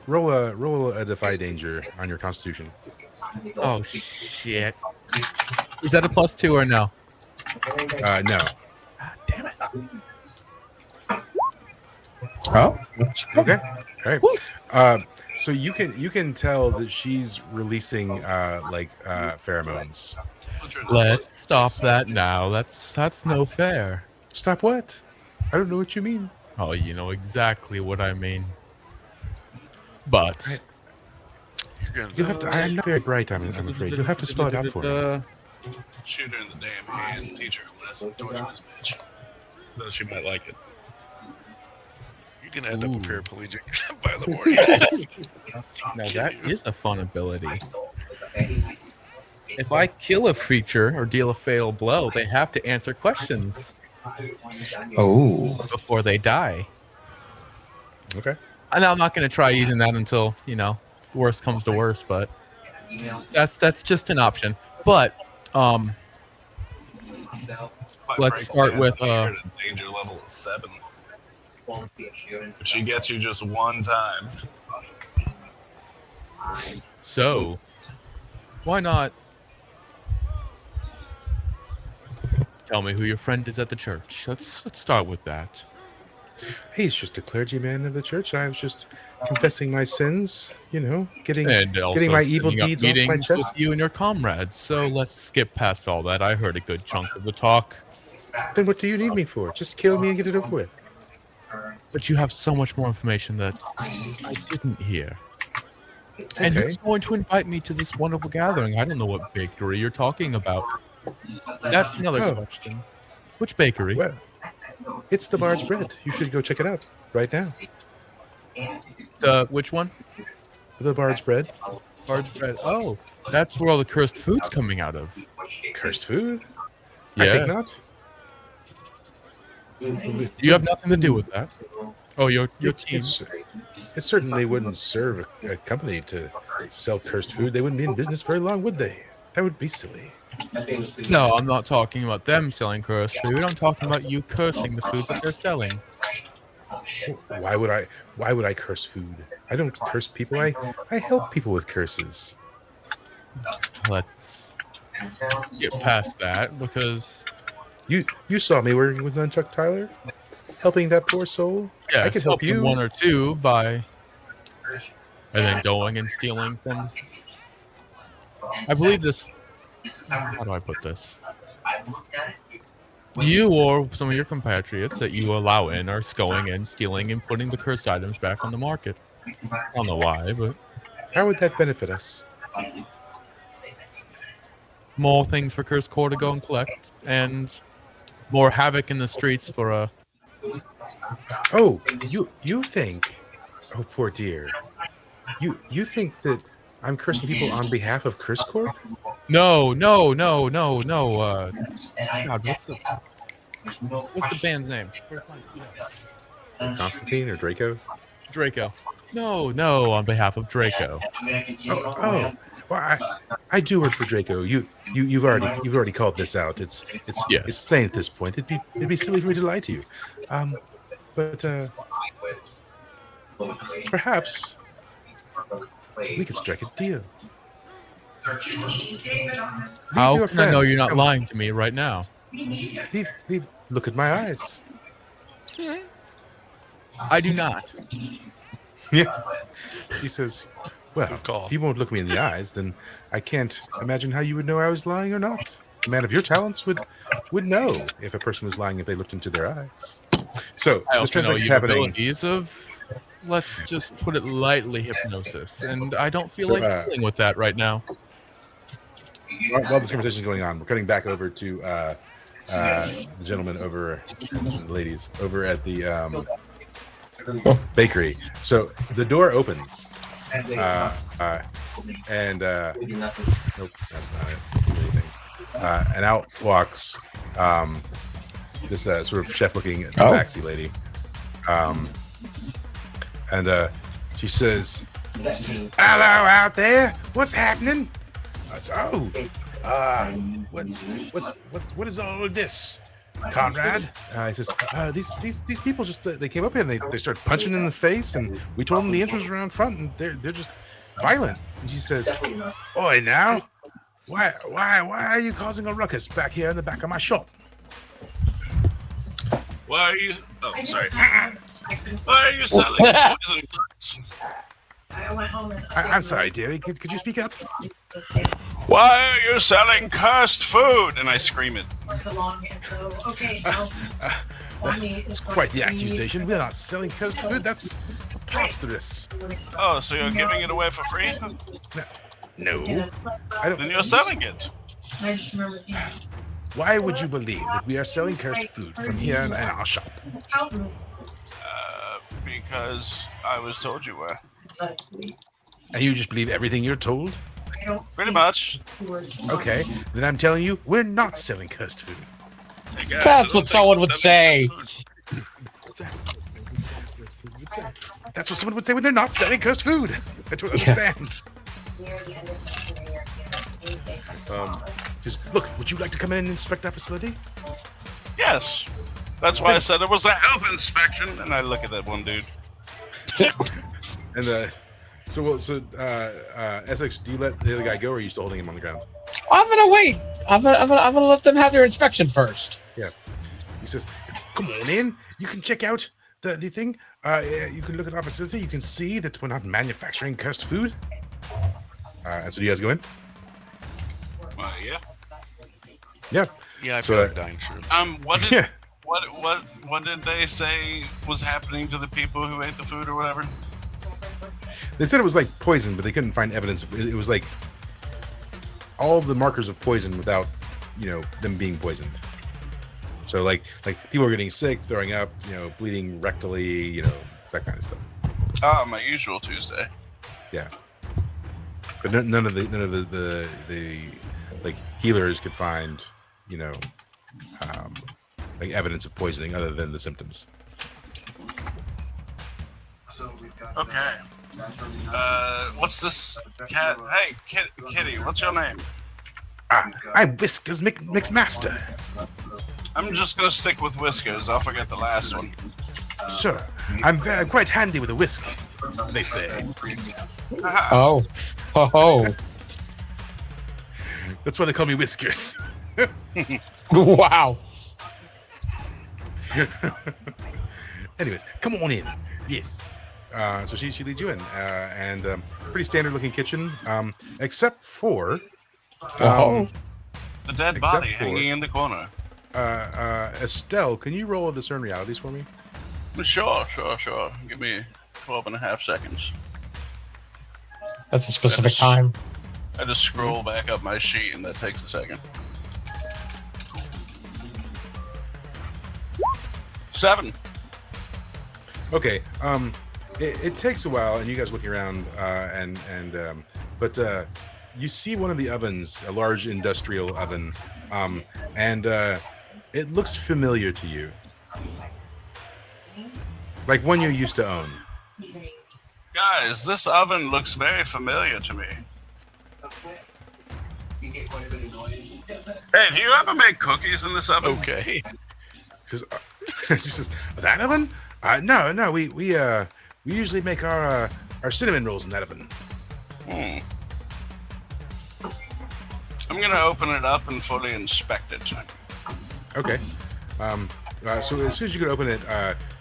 Roll a defy danger on your Constitution. Oh shit! Is that a +2 or no? No. Damn it! Oh, Okay. All right. So you can tell that she's releasing pheromones. Let's stop that now. That's no fair. Stop what? I don't know what you mean. Oh, you know exactly what I mean. But You'll have to. I'm not very bright. I'm afraid. You'll have to spell it out for me. Shoot her in the damn hand, teach her a lesson, torture this bitch. Though she might like it. You can end up a paraplegic by the morning. Now that is a fun ability. If I kill a creature or deal a fatal blow, they have to answer questions Oh. before they die. Okay. And I'm not going to try using that until, worst comes to worst, but that's just an option. But Quite let's frankly, start with it's weird at danger level of 7. But she gets you just one time. so why not tell me who your friend is at the church? Let's start with that. He's just a clergyman of the church. I was just confessing my sins, getting And also getting my evil setting up deeds off my meetings with chest. you and your comrades. So let's skip past all that. I heard a good chunk of the talk. Then what do you need me for? Just kill me and get it over with. But you have so much more information that I didn't hear. And Okay. who's going to invite me to this wonderful gathering? I don't know what bakery you're talking about. That's another Oh. question. Which bakery? Well, it's the Bard's Bread. You should go check it out right now. Which one? The Bard's Bread. Bard's Bread. Oh, that's where all the cursed food's coming out of. Cursed food? Yeah. I think not. You have nothing to do with that. Oh, your team. It certainly wouldn't serve a company to sell cursed food. They wouldn't be in business very long, would they? That would be silly. No, I'm not talking about them selling cursed food. I'm talking about you cursing the food that they're selling. Why would I curse food? I don't curse people. I help people with curses. Let's get past that because You saw me working with Nunchuck Tyler, helping that poor soul. yeah, I could help helping you. one or two by and then going and stealing from. I believe this. How do I put this? You or some of your compatriots that you allow in are going in, stealing, and putting the cursed items back on the market. I don't know why, but How would that benefit us? more things for Cursed Core to go and collect, and more havoc in the streets for a. Oh, you think? Oh, poor dear. You think that I'm cursing people on behalf of Curse Corp? No. God, what's the band's name? Constantine or Draco? Draco. No, on behalf of Draco. Oh. Well, I do work for Draco. You've already called this out. It's Yes. plain at this point. It'd be silly for me to lie to you. But perhaps we could strike a deal. How your can I know friends. you're not Come. lying to me right now? Leave. Look at my eyes. I do not. Yeah. He says, well, Good call. if you won't look me in the eyes, then I can't imagine how you would know I was lying or not. A man of your talents would know if a person was lying if they looked into their eyes. So I this also know transaction's your happening. abilities of, let's just put it lightly, hypnosis, and I don't feel So, like dealing with that right now. While this conversation is going on, we're cutting back over to the gentleman over, the ladies over at the bakery. So the door opens, and nope, that's not it. Too many things. And out walks this sort of chef-looking taxi lady, and she says, "Hello out there. What's happening?" I said, what is all of this, Conrad? He says, these people just they came up here and they started punching in the face, and we told them the entrance was around front, and they're just violent. And she says, "Oi, now, why are you causing a ruckus back here in the back of my shop?" Why are you? Oh, sorry. Why are you selling poison darts? I'm sorry, dearie. Could you speak up? Why are you selling cursed food? And I scream it. That's quite the accusation. We're not selling cursed food. That's preposterous. Oh, so you're giving it away for free? No, I don't. Then you're selling it. Why would you believe that we are selling cursed food from here in our shop? Because I was told you were. And you just believe everything you're told? Pretty much. Okay, then I'm telling you, we're not selling cursed food. Hey, guys, That's I what don't someone think would we're say. selling That's what someone would say when they're not selling cursed food. I don't understand. Just look, would you like to come in and inspect our facility? Yes. That's why I said it was a health inspection. And I look at that one dude. And Essex, do you let the other guy go, or are you still holding him on the ground? I'm gonna wait. I'm gonna let them have their inspection first. Yeah. He says, "Come on in. You can check out the thing. You can look at our facility. You can see that we're not manufacturing cursed food." And so do you guys go in? Yeah. Yeah. Yeah, I So, feel like dying sure. What did Yeah. what did they say was happening to the people who ate the food or whatever? They said it was like poison, but they couldn't find evidence. It was like all the markers of poison without, them being poisoned. So like people are getting sick, throwing up, bleeding rectally, that kind of stuff. Ah, my usual Tuesday. Yeah. But none of the like healers could find, like evidence of poisoning other than the symptoms. Okay. What's this cat? Hey, Kitty, what's your name? I'm Whiskers McMaster. I'm just gonna stick with Whiskers. I'll forget the last one. Sure. I'm quite handy with a whisk, they say. Oh. That's why they call me Whiskers. Wow. Anyways, come on in. Yes. So she leads you in, and pretty standard looking kitchen, except for Oh. The dead Except body for- hanging in the corner. Estelle. Can you roll a discern realities for me? Sure. Give me 12.5 seconds. That's a specific time. I just scroll back up my sheet, and that takes a second. 7. Okay. It takes a while, and you guys looking around, but you see one of the ovens, a large industrial oven, and it looks familiar to you, like one you used to own. Guys, this oven looks very familiar to me. Hey, do you ever make cookies in this oven? Okay. Because she says, that oven? No, we usually make our cinnamon rolls in that oven. I'm gonna open it up and fully inspect it. Okay. So as soon as you can open it,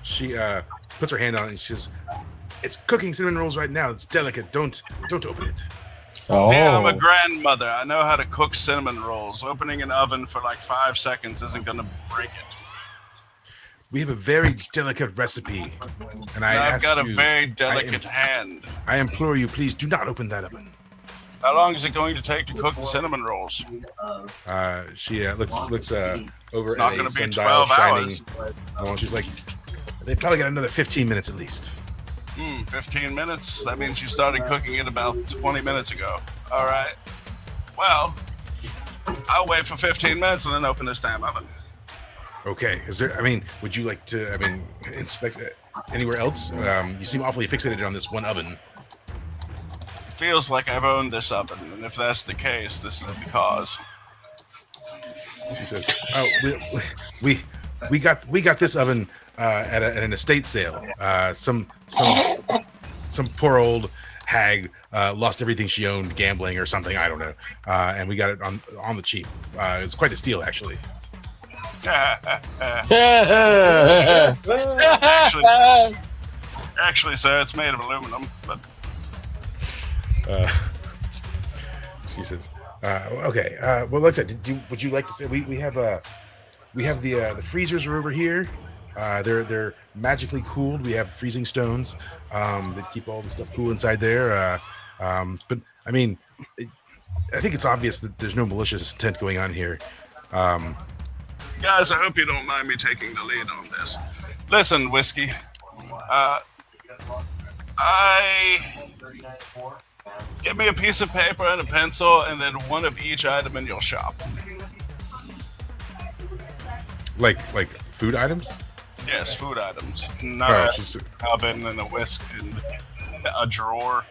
she puts her hand on it and she says, "It's cooking cinnamon rolls right now. It's delicate. Don't open it." Oh. Yeah, I'm a grandmother. I know how to cook cinnamon rolls. Opening an oven for like 5 seconds isn't gonna break it. We have a very delicate recipe, and I've got a very delicate hand. I implore you, please do not open that oven. How long is it going to take to cook the cinnamon rolls? She looks over Not at gonna a be sundial 12 shining. hours. She's like, they probably got another 15 minutes at least. 15 minutes? That means you started cooking it about 20 minutes ago. All right. Well, I'll wait for 15 minutes and then open this damn oven. Okay. Would you like to, inspect it anywhere else? You seem awfully fixated on this one oven. It feels like I've owned this oven, and if that's the case, this is the cause. She says, "Oh, we got this oven at an estate sale. Some poor old hag lost everything she owned gambling or something. I don't know. And we got it on the cheap. It's quite a steal, actually." Actually, sir, it's made of aluminum, but She says, "Okay. Well, like I said, would you like to say we have the freezers are over here. They're magically cooled. We have freezing stones that keep all the stuff cool inside there. But I think it's obvious that there's no malicious intent going on here. guys, I hope you don't mind me taking the lead on this. Listen, Whiskey. Give me a piece of paper and a pencil, and then one of each item in your shop. Like food items? Yes, food items. Oh, Not she's, an oven and a whisk and a drawer.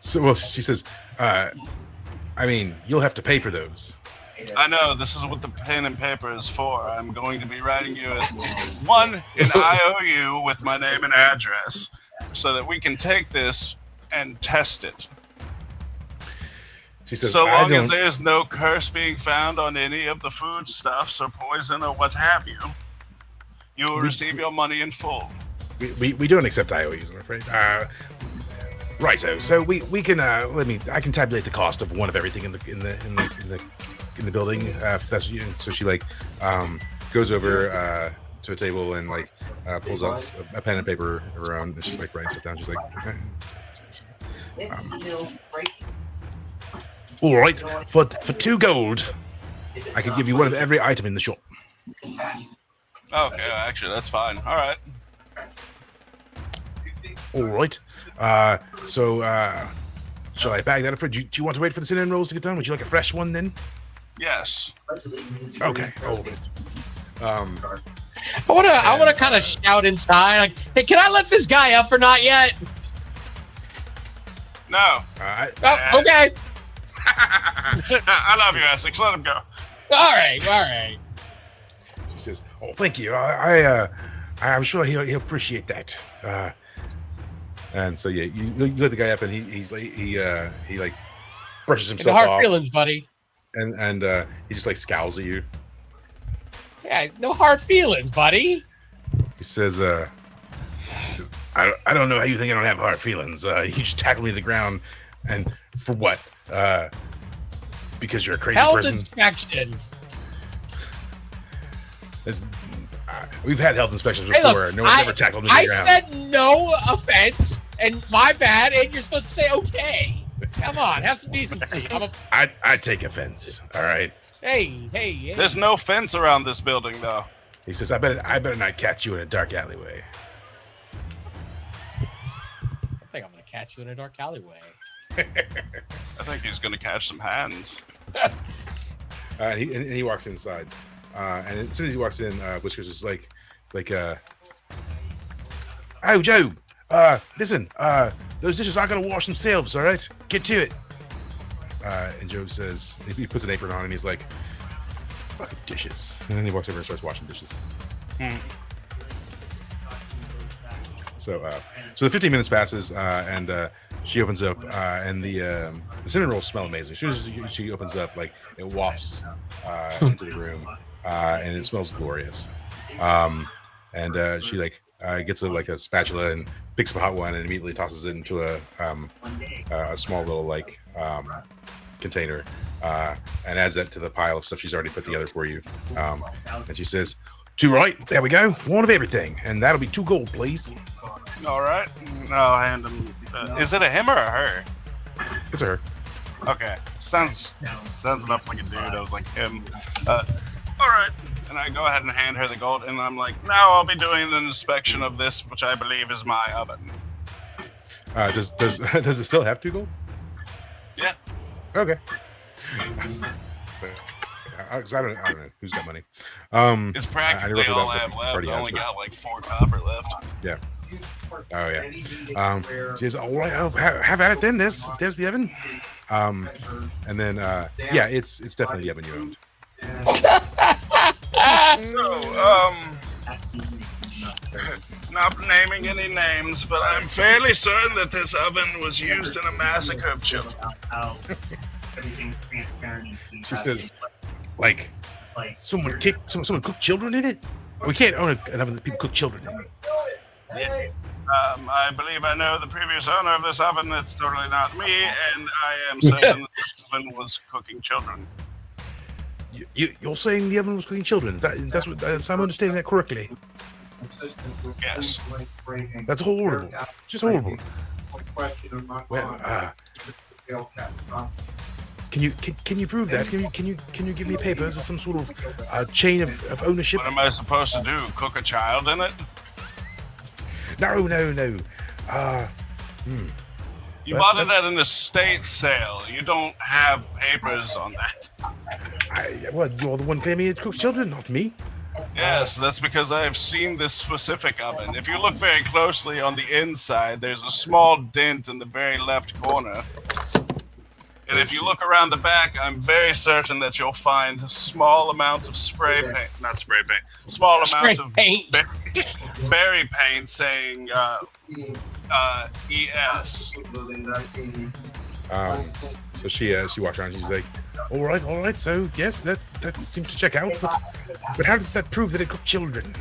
so well, she says, I mean, you'll have to pay for those. I know, this is what the pen and paper is for. I'm going to be writing you an IOU with my name and address so that we can take this and test it. She says, So long as there's no curse being found on any of the foodstuffs or poison or what have you, you will receive your money in full. We don't accept IOUs, I'm afraid. Righto. So we can I can tabulate the cost of one of everything in the building. If that's so she goes over to a table and pulls out a pen and paper around, and she's writing stuff down. She's like, all right, for 2 gold, I can give you one of every item in the shop. Okay, actually, that's fine. All right. All right. So shall I bag that up? Do you want to wait for the cinnamon rolls to get done? Would you like a fresh one then? Yes. Okay. All right. I wanna kind of shout inside, like, "Hey, can I let this guy up or not yet?" No. Oh, okay. I love you, Essex. Let him go. All right. She says, "Oh, thank you. I'm sure he'll appreciate that." And so you let the guy up, and he brushes himself No hard off, feelings, buddy. and he just scowls at you. Yeah, no hard feelings, buddy. He says, I don't know how you think I don't have hard feelings. You just tackled me to the ground, and for what? Because you're a crazy Health person. inspection. We've had health inspections Hey, before. look, No one's ever tackled me to I the ground. said no offense, and my bad, and you're supposed to say okay. Come on, have some decency. I take offense. All right. Hey. There's no fence around this building, though. He says, I better not catch you in a dark alleyway. I think I'm gonna catch you in a dark alleyway. I think he's going to catch some hands. And he walks inside. And as soon as he walks in, Whiskers is like, "Oh, Joe, listen, those dishes aren't gonna wash themselves, all right? Get to it." And Joe says, he puts an apron on, and he's like, "Fucking dishes." And then he walks over and starts washing dishes. So the 15 minutes passes, and she opens up, and the cinnamon rolls smell amazing. As soon as she opens up, it wafts into the room. And it smells glorious. And she gets a spatula and picks up a hot one and immediately tosses it into a small little container, and adds that to the pile of stuff she's already put together for you. And she says, "2 right, there we go. One of everything, and that'll be 2 gold, please." All right. I'll hand him. Is it a him or a her? It's her. Okay. Sounds enough like a dude. I was like him. All right. And I go ahead and hand her the gold, and I'm like, now I'll be doing an inspection of this, which I believe is my oven. Does it still have 2 gold? Yeah. Okay. Because I don't know who's got money. It's practically all I have left. I only got 4 copper left. Yeah. Oh yeah. She says, "All right, have at it then. There's the oven." And then yeah, it's definitely the oven you owned. Not naming any names, but I'm fairly certain that this oven was used in a massacre of children. She says, someone cooked children in it? We can't own an oven that people cook children in. Yeah. I believe I know the previous owner of this oven. It's totally not me, and I am certain that this oven was cooking children. You're saying the oven was cooking children? That's I'm understanding that correctly. Yes. That's horrible. Just horrible. Well, can you prove that? Can you give me papers or some sort of chain of ownership? What am I supposed to do? Cook a child in it? No. You Well, bought it at an estate sale. You don't have papers on that. Well, you're the one claiming it cooks children, not me. Yes, that's because I have seen this specific oven. If you look very closely on the inside, there's a small dent in the very left corner. And if you look around the back, I'm very certain that you'll find a small amount of spray paint, not spray paint, small amount of paint. berry paint saying ES. So she walks around. She's like, all right. So yes, that seems to check out. But how does that prove that it cooked children?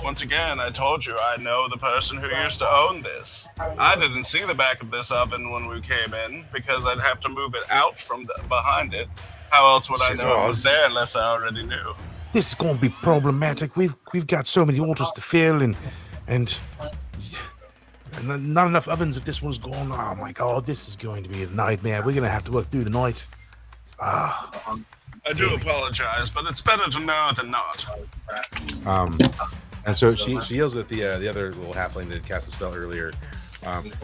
Once again, I told you I know the person who used to own this. I didn't see the back of this oven when we came in because I'd have to move it out from behind it. How else would I know it was there unless I already knew? This is going to be problematic. We've got so many orders to fill, and not enough ovens if this one's gone. Oh my God, this is going to be a nightmare. We're going to have to work through the night. I do apologize, but it's better to know than not. And so she yells at the other little halfling that cast a spell earlier.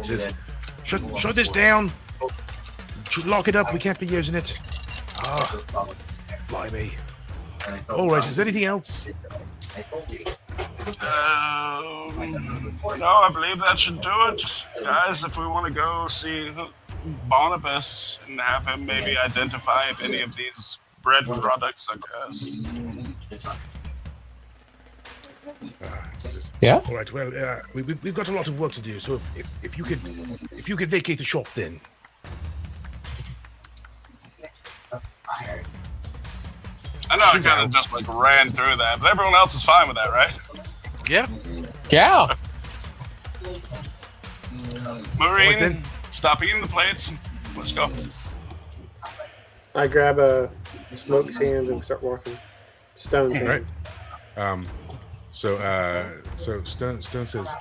She says, "Shut this down. Lock it up. We can't be using it." Blimey. All right. Is there anything else? No, I believe that should do it, guys. If we want to go see Barnabas and have him maybe identify if any of these bread products are cursed. Yeah. All right. Well, we've got a lot of work to do. So if you could vacate the shop, then. I know I kind of just ran through that, but everyone else is fine with that, right? Yeah. Yeah. Marine, then. stop eating the plates. Let's go. I grab a Smoke's hand and start walking. Stone's hand. Right. So Stone says,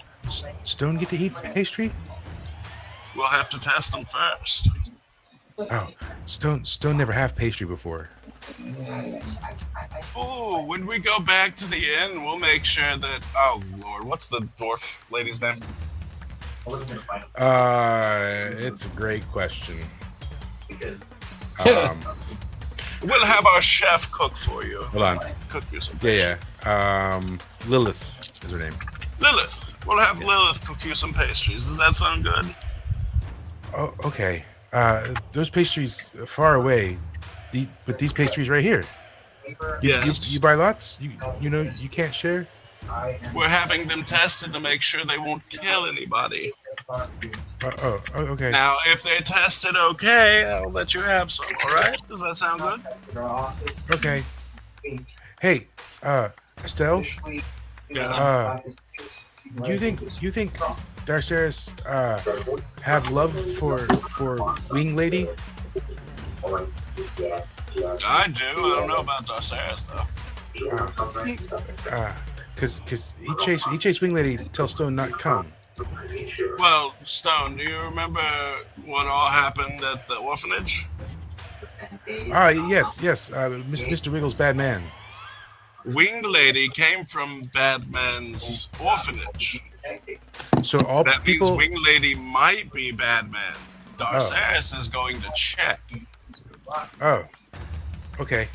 "Stone get to eat pastry?" We'll have to test them first. Oh, Stone never have pastry before. Oh, when we go back to the inn, we'll make sure that. Oh Lord, what's the dwarf lady's name? It's a great question. We'll have our chef cook for you. Hold on. Cook you some. Yeah. Lilith is her name. Lilith. We'll have Lilith cook you some pastries. Does that sound good? Oh, okay. Those pastries are far away. But these pastries right here. Yes. You buy lots? You know you can't share? We're having them tested to make sure they won't kill anybody. Okay. Now, if they're tested okay, I'll let you have some, all right? Does that sound good? Okay. Hey, Estelle, Yeah. you think Darceris have love for Wing Lady? I do. I don't know about Darceris, though. Cause he chased Wing Lady till Stone not come. Well, Stone, do you remember what all happened at the orphanage? Yes. Mr. Wiggles' bad man. Winged Lady came from Badman's orphanage. So all That people. means Winged Lady might be Badman. Darceris is going to check. Oh. Okay.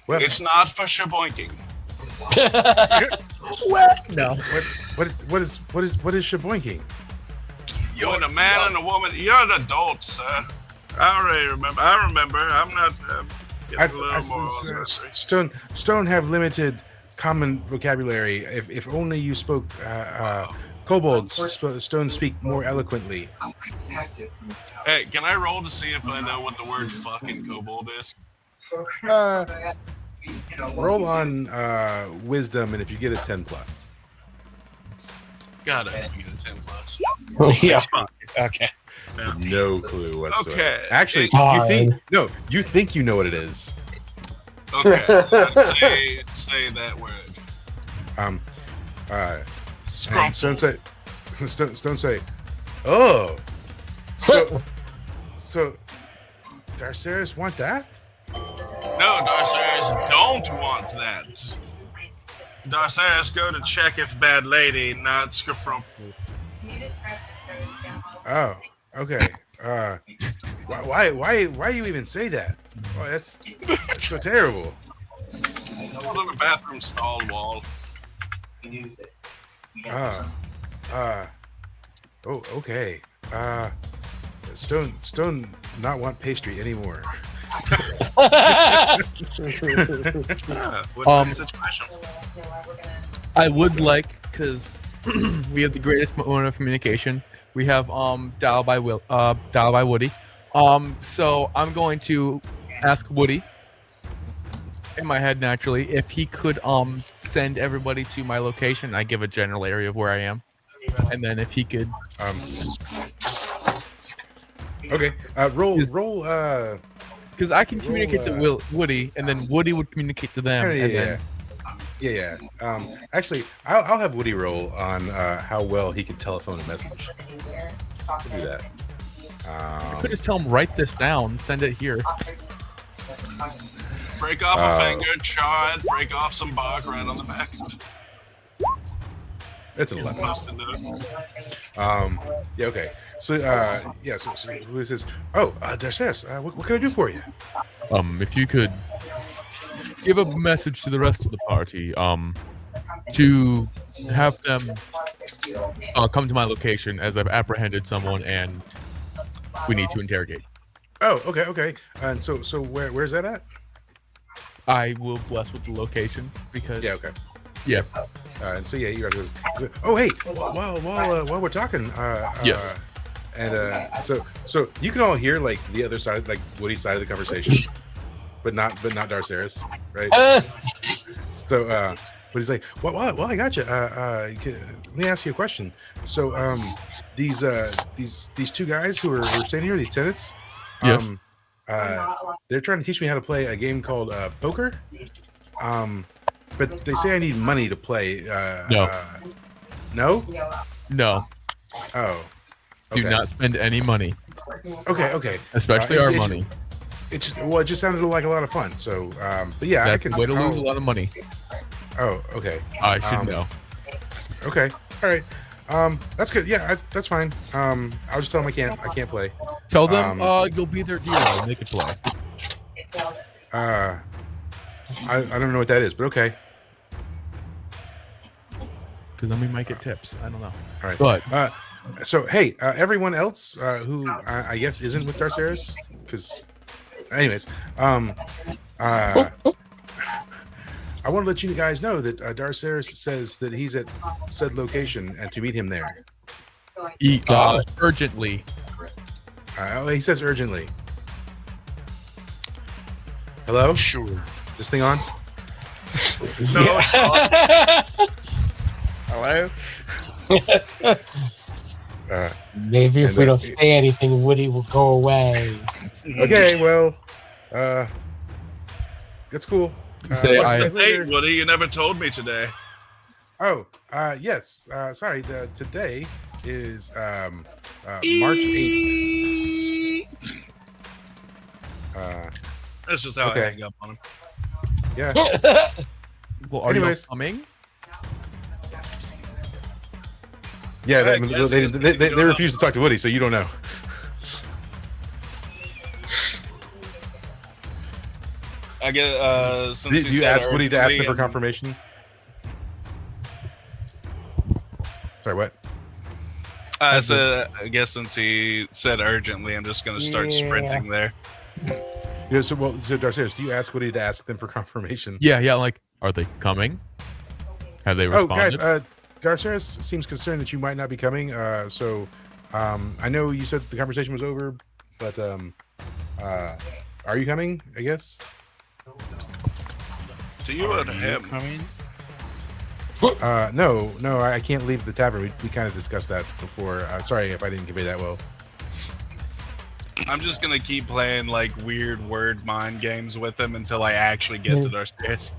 Well, It's not for shaboinking. What? No. what is shaboinking? You're a man and a woman. You're an adult, sir. I already remember. I'm not getting a little more. Stone have limited common vocabulary. If only you spoke kobolds, Stone speak more eloquently. Hey, can I roll to see if I know what the word fucking kobold is? Roll on wisdom, and if you get a 10+. Got it. You get a 10 plus. Yeah. Okay. No clue whatsoever. Okay. Actually, you think you know what it is. Okay. Say that word. And Scrumpful. Stone say, oh, so Darceris want that? No, Darceris don't want that. Darceris go to check if bad lady, not scrumpful. Oh, okay. Why you even say that? Oh, that's so terrible. On the bathroom stall wall. Oh, okay. Stone not want pastry anymore. What situation? I would like, because we have the greatest mode of communication. We have dial by Woody. So I'm going to ask Woody in my head naturally if he could send everybody to my location. I give a general area of where I am, and then if he could Okay. Roll. because I can communicate to Woody, and then Woody would communicate to them, and then Yeah. Actually, I'll have Woody roll on how well he can telephone a message. We'll do that. I could just tell him write this down, send it here. Break off a finger, chaw it, break off some bark right on the back. That's an 11. Yeah. Okay. So So Louis says, "Oh, Darces, what can I do for you?" If you could give a message to the rest of the party, to have them come to my location as I've apprehended someone and we need to interrogate. Oh, okay. And so where's that at? I will bless with the location because Yeah. Okay. yeah. And so you guys. Oh, hey, while we're talking, Yes. And so you can all hear like the other side, like Woody's side of the conversation, but not Darceris, right? So, but he's like, well, I got you. Let me ask you a question. So, these two guys who are staying here, these tenants, Yes. they're trying to teach me how to play a game called poker. But they say I need money to play. No. No? No. Oh. Do not spend any money, Okay. especially our money. It just sounded like a lot of fun. So, but yeah, I That's can. a way to lose a lot of money. Oh, okay. I should know. Okay. All right. That's good. Yeah, that's fine. I'll just tell them I can't play. Tell them you'll be their dealer and they can play. I don't know what that is, but okay. Because then we might get tips. I don't know. All right. But So hey, everyone else who I guess isn't with Darceris, because, anyways, I want to let you guys know that Darceris says that he's at said location and to meet him there. urgently. He says urgently. Hello? Sure. This thing on? No, Hello? Maybe if we don't say anything, Woody will go away. Okay, well, that's cool. Say what's I- the date, Woody? You never told me today. Oh, yes. Sorry. Today is March 8th. That's just how okay. I hang up on him. Yeah. Well, are you Anyways. coming? Yeah. I They guess they refuse to talk to Woody, so you don't know. I get since Do you ask Woody to ask them for confirmation? Sorry, what? I guess since he said urgently, I'm just gonna start sprinting there. Yeah. So Darceus, do you ask Woody to ask them for confirmation? Yeah. Like, are they coming? Have they Oh, responded? guys, Darceus seems concerned that you might not be coming. So I know you said the conversation was over, but are you coming? I guess. To you or to him? Coming? No, I can't leave the tavern. We kind of discussed that before. Sorry if I didn't convey that well. I'm just gonna keep playing like weird word mind games with him until I actually get to Darceus.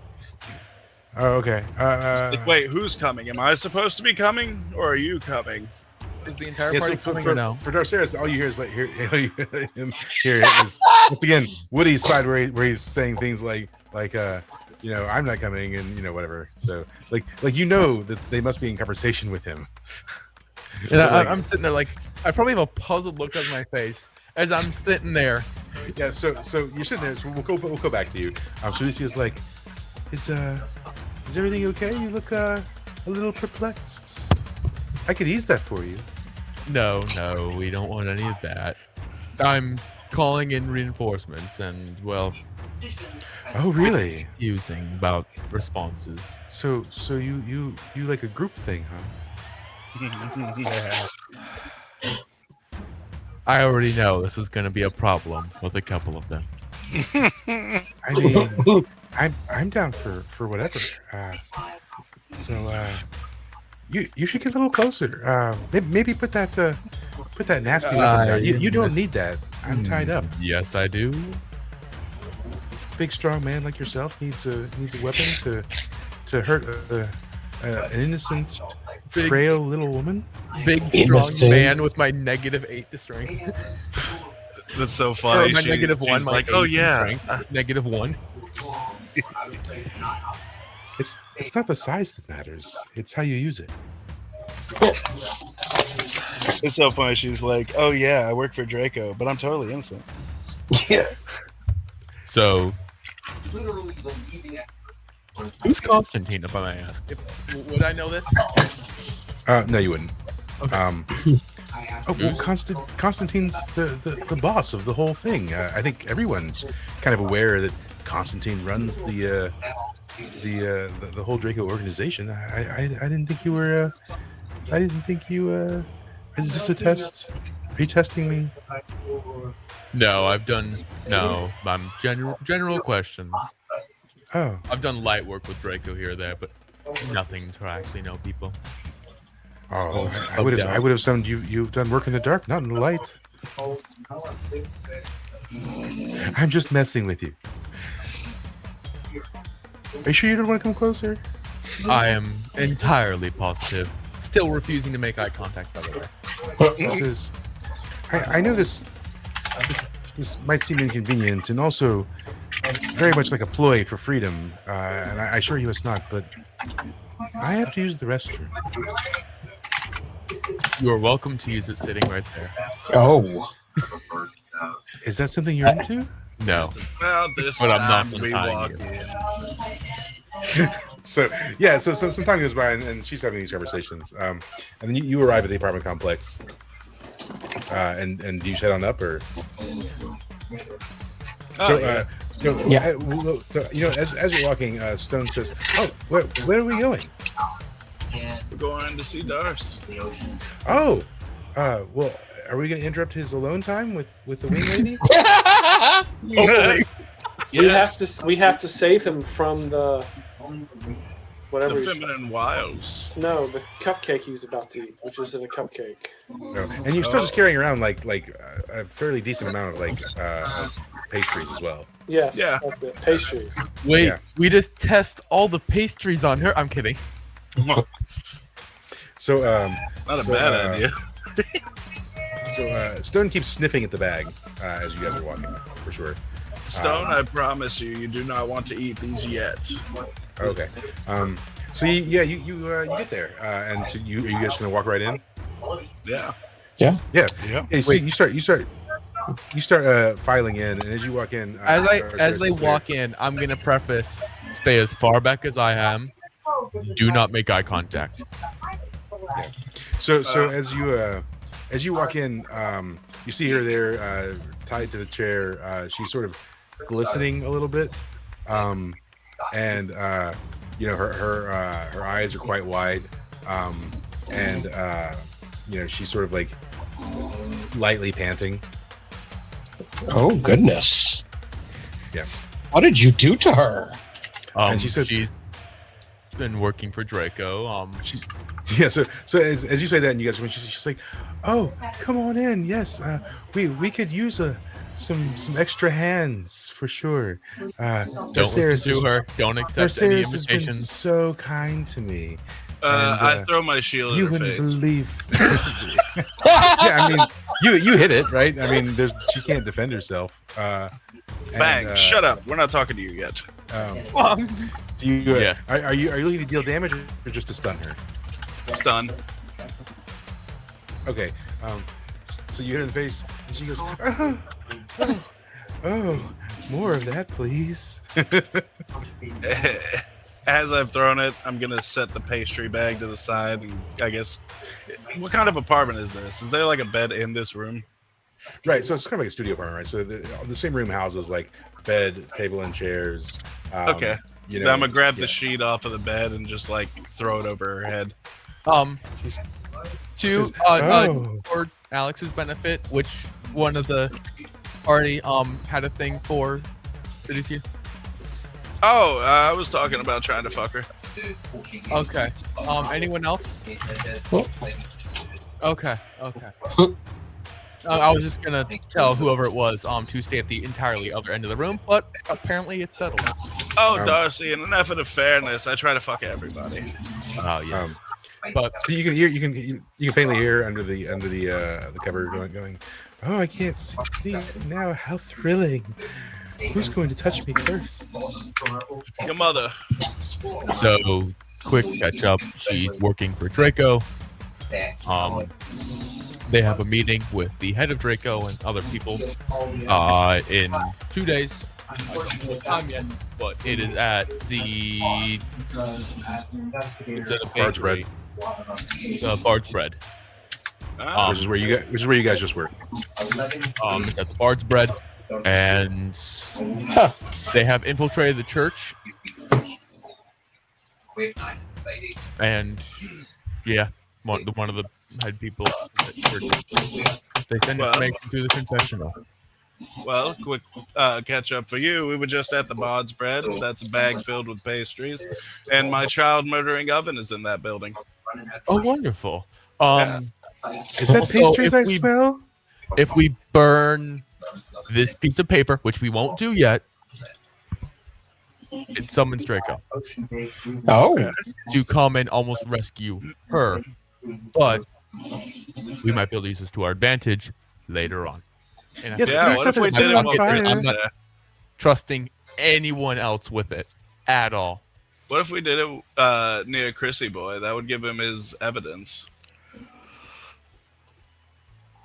Oh, okay. Like, wait, who's coming? Am I supposed to be coming, or are you coming? Is the entire Yeah, party so coming or no? for Darceus, all you hear is like here is once again Woody's side where he's saying things like I'm not coming and whatever. So like that they must be in conversation with him. And I'm sitting there like, I probably have a puzzled look on my face as I'm sitting there. Yeah, so you're sitting there. So we'll go back to you. So Lucia's like, is everything okay? You look a little perplexed. I could ease that for you. No, we don't want any of that. I'm calling in reinforcements and, well, Oh, really? using about responses. So you like a group thing, huh? I already know this is going to be a problem with a couple of them. I mean, I'm down for whatever. You should get a little closer. Maybe put that nasty weapon down. You don't need that. I'm tied up. Yes, I do. Big strong man like yourself needs a weapon to hurt an innocent, frail little woman. Big strong man with my -8 to strength. That's so Or funny. my -1. She's My like, 8 oh in yeah. strength, -1. It's not the size that matters. It's how you use it. It's so funny. She's like, oh yeah, I work for Draco, but I'm totally innocent. So, who's Constantine, if I may ask? Would I know this? No, you wouldn't. Well, Constantine's the boss of the whole thing. I think everyone's kind of aware that Constantine runs the whole Draco organization. I didn't think you were. I didn't think you. Is this a test? Are you testing me? No, I'm general questions. Oh, I've done light work with Draco here or there, but nothing to actually know people. I would have assumed you've done work in the dark, not in the light. I'm just messing with you. Are you sure you don't want to come closer? I am entirely positive. Still refusing to make eye contact, by the way. I know this might seem inconvenient and also very much like a ploy for freedom, and I assure you it's not, but I have to use the restroom. You are welcome to use it sitting right there. Oh. Is that something you're into? No. Well, this But I'm not time we untying walk you. in. So some time goes by and she's having these conversations, and then you arrive at the apartment complex, and do you head on up or? So you know, as you're walking, Stone says, "Oh, where are we going?" We're going to see Darce. Oh, well, are we going to interrupt his alone time with the wing lady? We have to save him from the whatever. The feminine wiles. No, the cupcake he was about to eat, which isn't a cupcake. No. And you're still just carrying around like a fairly decent amount of of pastries as well. Yes, Yeah. that's it. Pastries. Wait, Yeah. we just test all the pastries on her? I'm kidding. So Not a So, bad idea. so Stone keeps sniffing at the bag as you guys are walking, for sure. Stone, I promise you, you do not want to eat these yet. Okay. So you get there, and so are you guys gonna walk right in? Yeah. Yeah. Yeah. Hey, so you start filing in, and as you walk in, As they walk in, I'm gonna preface: stay as far back as I am. Do not make eye contact. So as you walk in, you see her there, tied to the chair. She's sort of glistening a little bit, and her eyes are quite wide, and she's sort of like lightly panting. Oh, goodness. Yeah. What did you do to her? And she says- she's been working for Draco. Yeah, so as you say that, and you guys, when she's like, "Oh, come on in. Yes, we could use some extra hands for sure." Don't listen to her. Don't accept any Mercedes has been invitations. so kind to me. I throw my shield You in her wouldn't face. believe. Yeah, I mean, you hit it, right? I mean, she can't defend herself. Bang! Shut up. We're not talking to you yet. Do you? Yeah. Are you looking to deal damage or just to stun her? Stun. Okay. So you hit her in the face, and she goes, oh, more of that, please. As I've thrown it, I'm gonna set the pastry bag to the side, and I guess, what kind of apartment is this? Is there like a bed in this room? Right, so it's kind of like a studio apartment, right? So the same room houses like bed, table, and chairs. Okay. You Then know, I'm gonna grab yeah. the sheet off of the bed and just like throw it over her head. She's- To says, "Oh." for Alex's benefit, which one of the party had a thing for seduce? Oh, I was talking about trying to fuck her. Okay. Anyone else? Okay. I was just gonna tell whoever it was to stay at the entirely other end of the room, but apparently it's settled. Oh, Darcy, in an effort of fairness, I try to fuck everybody. Oh yes. But So you can hear, you can faintly hear under the cover going. Oh, I can't see it now. How thrilling! Who's going to touch me first? Your mother. so quick catch up. She's working for Draco. They have a meeting with the head of Draco and other people in 2 days. I don't know what time yet, but it is at the Bard's Bread. Bard's Bread. Ah, Which is where you guys just were. It's at the Bard's Bread, and they have infiltrated the church. And yeah, one of the head people. They send information through the confessional. well, quick catch up for you. We were just at the Bod's Bread. That's a bag filled with pastries. And my child murdering oven is in that building. Oh, wonderful. Is that Also, pastries I if we- smell? If we burn this piece of paper, which we won't do yet, it summons Draco Oh, to come and almost rescue her. But we might be able to use this to our advantage later on. And I Yes, think Yeah, please what have if we it did set it it on while fire. I'm not there? trusting anyone else with it at all. What if we did it near Chrissy Boy? That would give him his evidence.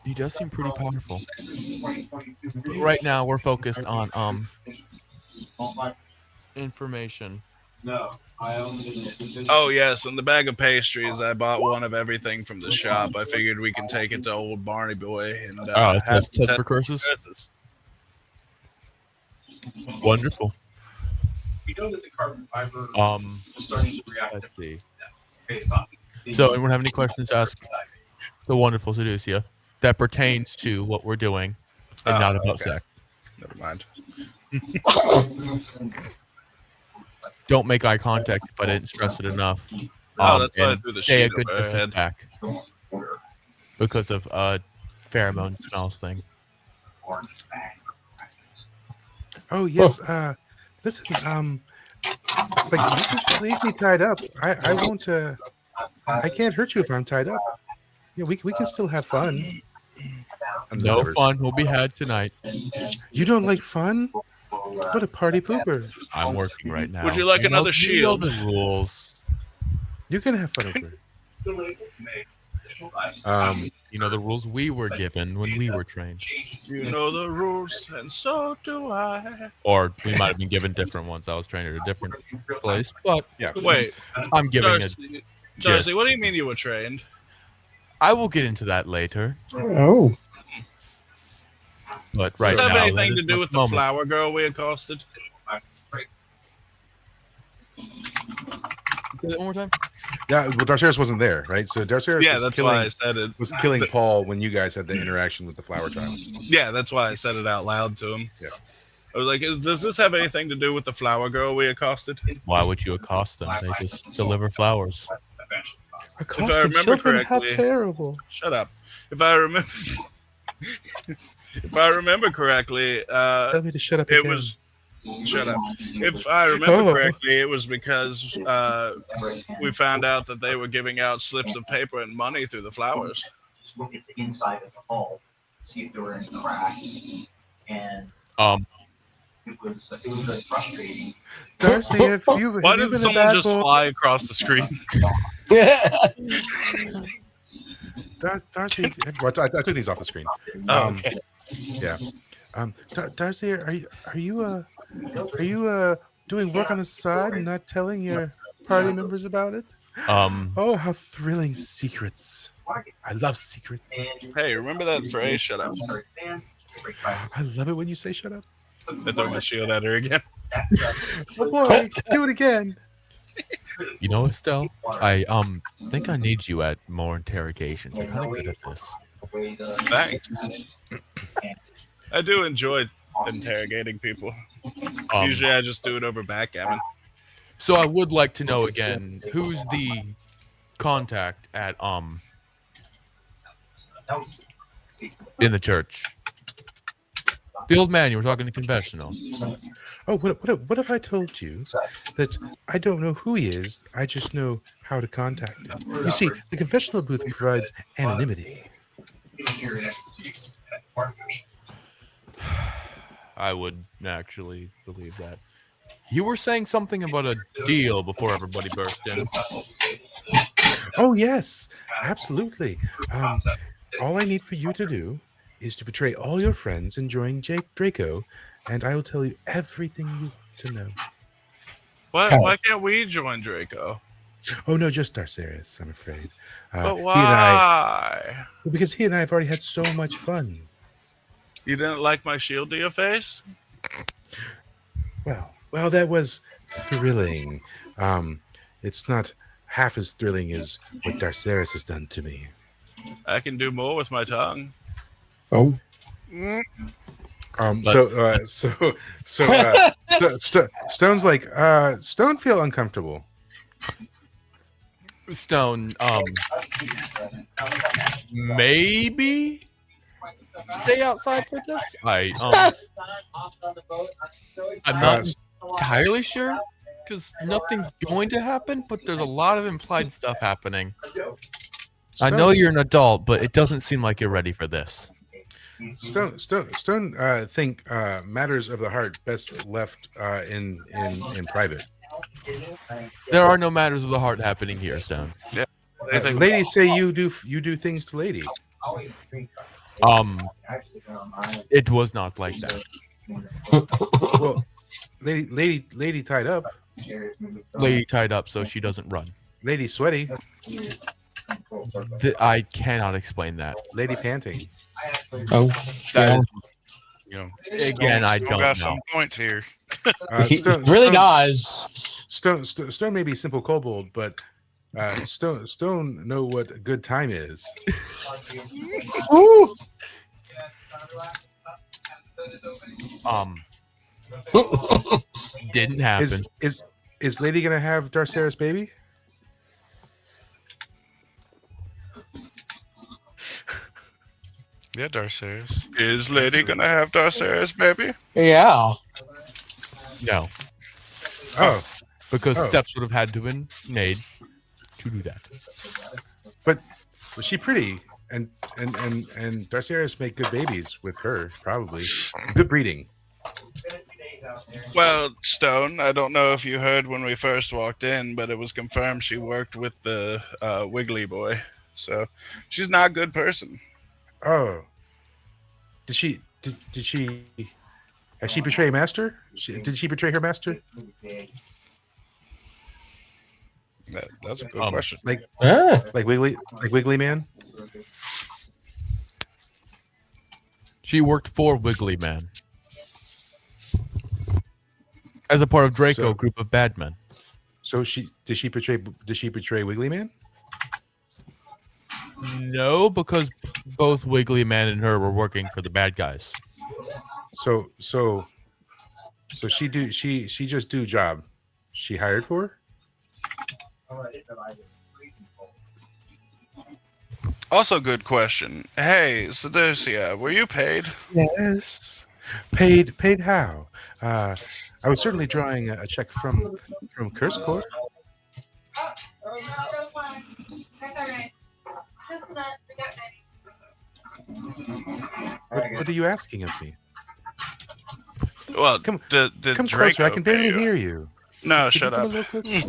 He does seem pretty powerful. Right now, we're focused on information. Oh, yes, and the bag of pastries, I bought one of everything from the shop. I figured we can take it to old Barney Boy and have test him for curses. curses. Wonderful. We know that the carbon fiber is starting to react. Let's see. Based on So, anyone have any questions to ask the wonderful Seducia that pertains to what we're doing and not about okay. sex? Never mind. Don't make eye contact if I didn't stress it enough. Oh, that's why I and threw the stay a sheet good over her distance head. back because of pheromone smells thing. Oh yes. Listen. Like you can just leave me tied up. I won't. I can't hurt you if I'm tied up. Yeah, we can still have fun. No fun will be had tonight. You don't like fun? What a party pooper! I'm working right now. Would you like know- another you know shield? the rules. You can have fun over. still able to make additional items. You know the rules we were given when we were trained, You know the rules, and so do I. or we might have been given different ones. I was trained at a different place, but Yeah. Wait, I'm giving it. Darcy, gist. what do you mean you were trained? I will get into that later. oh, But Does right this have now, anything at to this do with the moment- flower girl we accosted? Say that one more time. Yeah, but Darceris wasn't there, right? So Darceris Yeah, was that's killing, why I said it. was killing Paul when you guys had the interaction with the flower child. Yeah, that's why I said it out loud to him. Yeah. I was like, does this have anything to do with the flower girl we accosted? Why would you accost them? They just deliver flowers. Accosting remember children, how correctly- terrible! Shut up. If I remember, if I remember correctly, Tell me to shut up. it again. was. Shut up. If I remember Oh. correctly, it was because we found out that they were giving out slips of paper and money through the flowers. Just look at the inside of the hull, see if there were any cracks, and it was really frustrating. Darcy. Have you Why have you did been a someone bad just boy? fly across the screen? Darcy, well, I took these off the screen. Oh, okay. Yeah. Darcy, are you doing work on the side and not telling your party members about it? Oh, how thrilling secrets! I love secrets. Hey, remember that phrase? Shut up. I love it when you say "shut up." I throw my shield at her again. Oh boy, do it again. You know, Estelle, I think I need you at more interrogations. You're kind of good at this. Thanks. I do enjoy interrogating people. Usually I just do it over backgammon. So I would like to know again, who's the contact at in the church? The old man you were talking to confessional. Oh, what if I told you that I don't know who he is? I just know how to contact him. You see, the confessional booth provides anonymity. I would actually believe that. You were saying something about a deal before everybody burst in. Oh yes, absolutely. All I need for you to do is to betray all your friends and join Draco, and I will tell you everything you need to know. Why can't we join Draco? Oh no, just Darceris, I'm afraid. But why? Because he and I have already had so much fun. You didn't like my shield to your face? Well, that was thrilling. It's not half as thrilling as what Darceris has done to me. I can do more with my tongue. Oh. Stone's like, Stone feel uncomfortable. Stone, maybe stay outside for this. I'm not entirely sure because nothing's going to happen, but there's a lot of implied stuff happening. I know you're an adult, but it doesn't seem like you're ready for this. Stone think matters of the heart best left in private. There are no matters of the heart happening here, Stone. Yeah. Ladies say you do things to lady. It was not like that. Well, lady tied up. Lady tied up so she doesn't run. Lady sweaty. I cannot explain that. Lady panting. Oh, That is, You know, again, I Stone don't got know. some points here. he really does. Stone may be simple kobold, but Stone know what a good time is. Woo! Didn't happen. Is Lady gonna have Darceris baby? Yeah, Darceris. Is Lady gonna have Darceris, baby? Yeah. No, Oh, because Oh. steps would have had to have been made to do that. but was she pretty? And Darceris make good babies with her, probably. Good breeding. Well, Stone, I don't know if you heard when we first walked in, but it was confirmed she worked with the Wiggly boy. So she's not a good person. Oh, did she has she betrayed master? Did she betray her master? That's a good question. Like Ah. Wiggly Man? She worked for Wiggly Man as a part of Draco So- group of bad men. So did she betray Wiggly Man? No, because both Wiggly Man and her were working for the bad guys. So she just do job she hired for? Also, good question. Hey, Seducia, were you paid? Yes. Paid how? I was certainly drawing a check from Curse Court. What are you asking of me? Well, Come- did Come Draco closer, I can pay barely you? hear you. No, Could you shut come a up. little closer?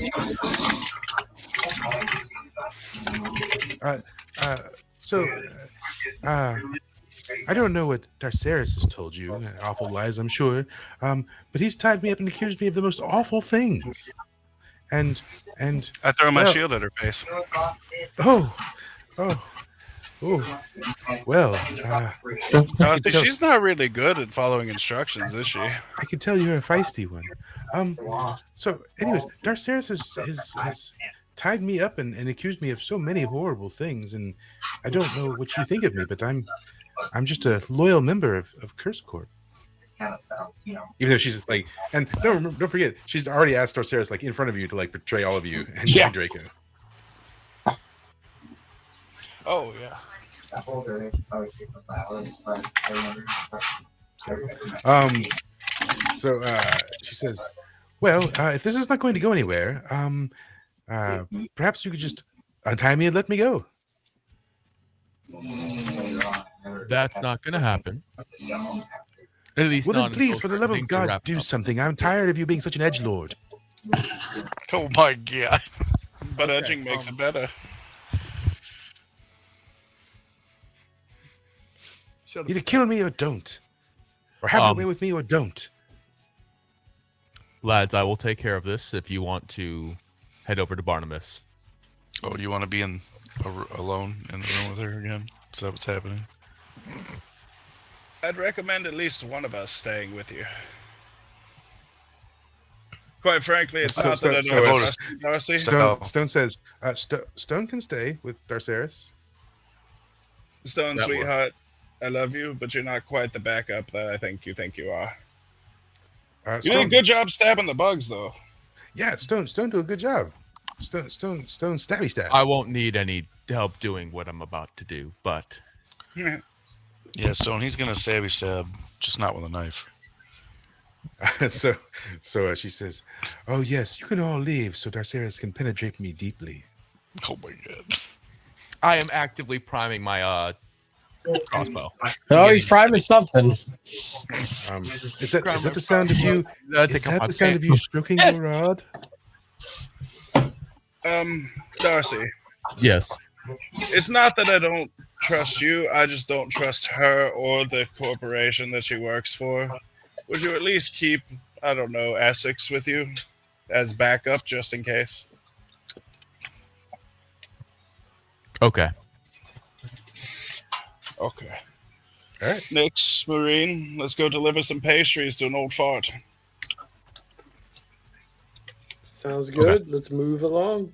I don't know what Darceris has told you. Awful lies, I'm sure. But he's tied me up and accused me of the most awful things. And I throw my well, shield at her face. oh. Well, she's not really good at following instructions, is she? I can tell you're a feisty one. So, anyways, Darceris has tied me up and accused me of so many horrible things, and I don't know what you think of me, but I'm just a loyal member of Curse Corp. Even though she's like, and don't forget, she's already asked Darceris like in front of you to like betray all of you and Draco. Oh yeah. So she says, well, if this is not going to go anywhere, perhaps you could just untie me and let me go. That's not going to happen. At least Well, not then please, for the love of God, do something. I'm tired of you being such an edgelord. Oh my god. But edging makes it better. Either kill me or don't. Or have your way with me or don't. Lads, I will take care of this if you want to head over to Barnabas. Oh, you want to be alone in the room with her again? Is that what's happening? I'd recommend at least one of us staying with you. Quite frankly, it's not that I don't trust Darcy. Stone says, Stone can stay with Darceris. Stone, sweetheart, I love you, but you're not quite the backup that I think you are. You did a good job stabbing the bugs, though. Yeah, Stone do a good job. Stone stabby stab. I won't need any help doing what I'm about to do, but... Yeah, Stone, he's going to stabby stab, just not with a knife. So she says, oh yes, you can all leave so Darceris can penetrate me deeply. Oh my god. I am actively priming my crossbow. Oh, he's priming something. Is that the sound of you? Is that the sound of you stroking your rod? Darcy. Yes. It's not that I don't trust you. I just don't trust her or the corporation that she works for. Would you at least keep, I don't know, Essex with you as backup just in case? Okay. Okay. All right. Nix, Marine, let's go deliver some pastries to an old fart. Sounds good. Okay. Let's move along.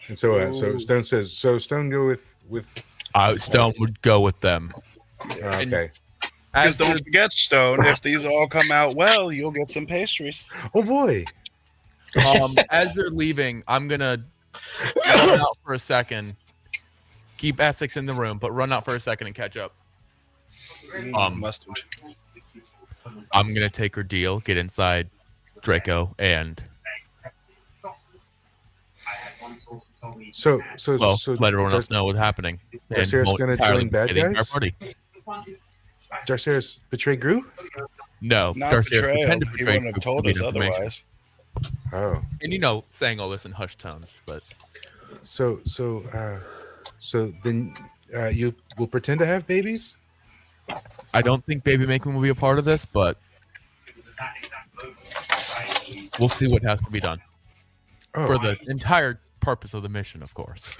And so Stone says, so Stone go with Stone would go with them. Okay. Because don't forget, Stone, if these all come out well, you'll get some pastries. Oh boy. As they're leaving, I'm gonna run out for a second. Keep Essex in the room, but run out for a second and catch up. Mustard. I'm gonna take her deal, get inside Draco, and so let everyone else know what's happening. Darceris gonna join bad guys? Party. Darceris betray Gru? No, not Darceris betrayal. pretend to He betray wouldn't have told us otherwise. Oh. And saying all this in hushed tones, but so then you will pretend to have babies? I don't think baby making will be a part of this, but we'll see what has to be done for the entire purpose of the mission, of course.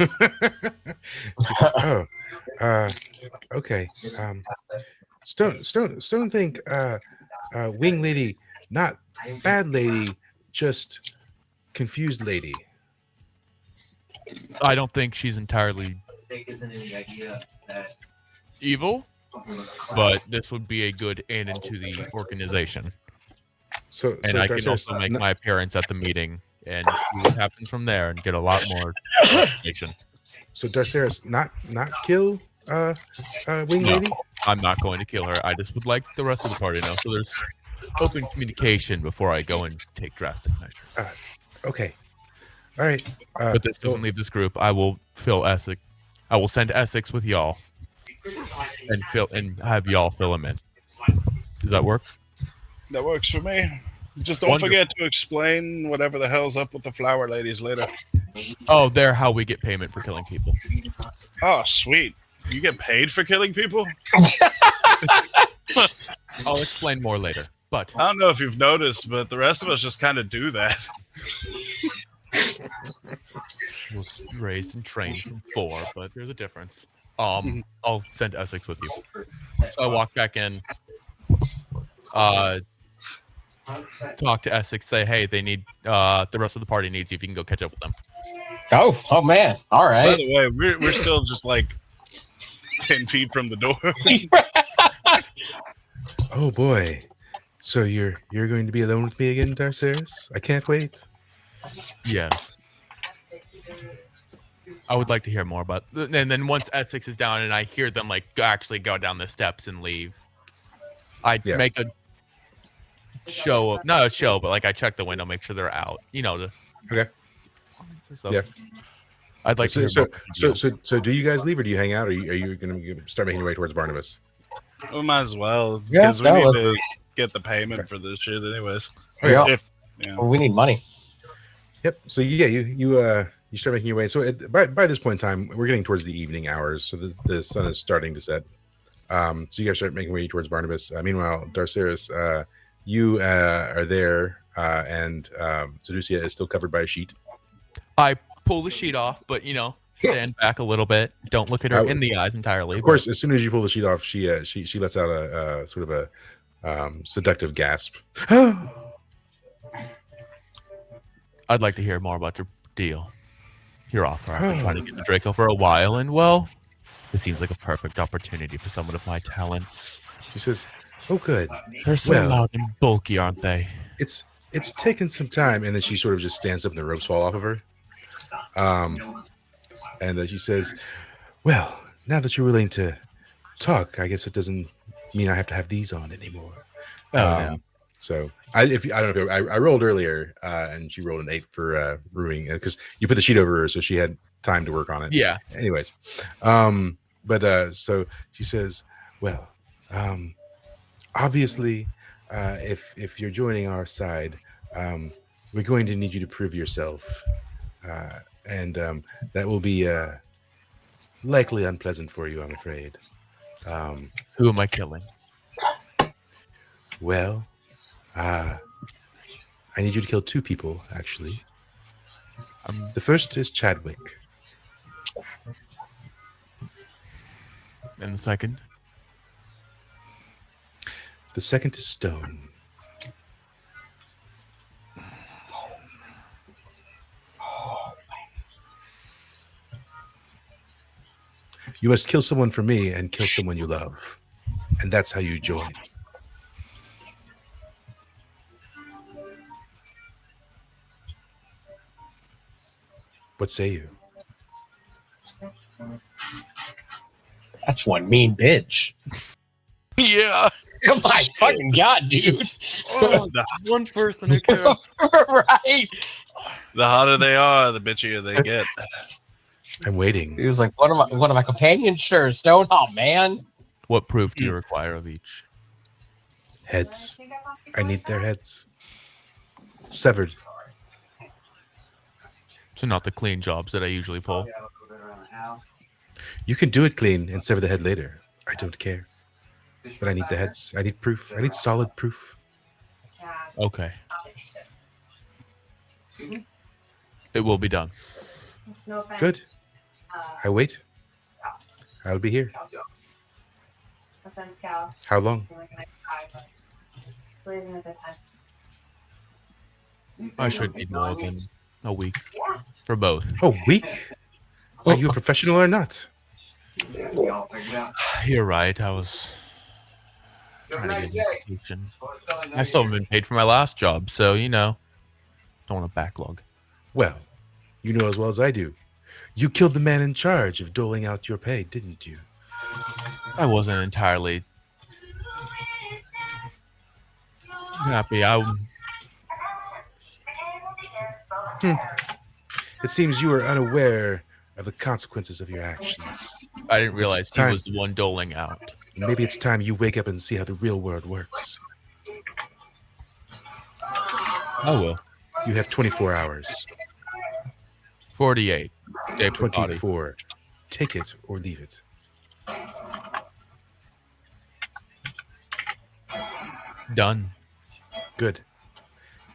Okay. Stone think wing lady, not bad lady, just confused lady. I don't think she's entirely evil, but this would be a good in into the organization. And I can also make my appearance at the meeting and see what happens from there and get a lot more information. So Darceris not kill wing lady? I'm not going to kill her. I just would like the rest of the party to know. So there's open communication before I go and take drastic measures. Okay. All right. But this doesn't leave this group. I will fill Essex. I will send Essex with y'all and have y'all fill him in. Does that work? That works for me. Just don't forget to explain whatever the hell's up with the flower ladies later. Oh, they're how we get payment for killing people. Oh, sweet. You get paid for killing people? I'll explain more later. But I don't know if you've noticed, but the rest of us just kind of do that. was raised and trained from 4, but there's a difference. I'll send Essex with you. So I walk back in, talk to Essex, say, hey, they need the rest of the party needs you if you can go catch up with them. Oh man. All By right. the way, we're still just like 10 feet from the door. Oh boy. So you're going to be alone with me again, Darceris? I can't wait. Yes. I would like to hear more about. And then once Essex is down and I hear them like actually go down the steps and leave, I make a show of not a show, but like I check the window, make sure they're out. You know, okay. So yeah. I'd like to hear more. So do you guys leave or do you hang out? Or are you going to start making your way towards Barnabas? We might as well because we need to get the payment for this shit, anyways. Oh, yeah. Well, we need money. Yep. So yeah, you start making your way. So by this point in time, we're getting towards the evening hours. So the sun is starting to set. So you guys start making your way towards Barnabas. Meanwhile, Darceris, you are there, and Seducia is still covered by a sheet. I pull the sheet off, but stand back a little bit. Don't look at her in the eyes entirely. Of course, as soon as you pull the sheet off, she lets out a sort of a seductive gasp. I'd like to hear more about your deal, your offer. I've been trying to get the Draco for a while, and well, it seems like a perfect opportunity for someone of my talents. She says, "Oh, good. They're so loud and bulky, aren't they?" It's taken some time," and then she sort of just stands up, and the ropes fall off of her. And she says, "Well, now that you're willing to talk, I guess it doesn't mean I have to have these on anymore." So I don't know if I rolled earlier, and she rolled an 8 for ruining it because you put the sheet over her, so she had time to work on it. Yeah. Anyways, but so she says, "Well, obviously, if you're joining our side, we're going to need you to prove yourself, and that will be likely unpleasant for you, I'm afraid." Who am I killing? Well, I need you to kill 2 people, actually. The first is Chadwick. And the second? The second is Stone. You must kill someone for me and kill someone you love. And that's how you join. What say you? That's one mean bitch. Yeah. Oh my fucking god, dude. One person who cares. Right. The hotter they are, the bitchier they get. I'm waiting. He was like, one of my companions, sure, Stone. Oh man. What proof do you require of each? Heads. I need their heads. Severed. So not the clean jobs that I usually pull. You can do it clean and sever the head later. I don't care. But I need the heads. I need proof. I need solid proof. Okay. It will be done. Good. I wait. I'll be here. How long? I should need more than a week for both. A week? Are you a professional or not? You're right. I was trying to get an vacation. I still haven't been paid for my last job, so don't want a backlog. Well, you know as well as I do. You killed the man in charge of doling out your pay, didn't you? I wasn't entirely happy. It seems you were unaware of the consequences of your actions. I didn't realize he was the one doling out. Maybe it's time you wake up and see how the real world works. I will. You have 24 hours. 48. 24. Take it or leave it. Done. Good.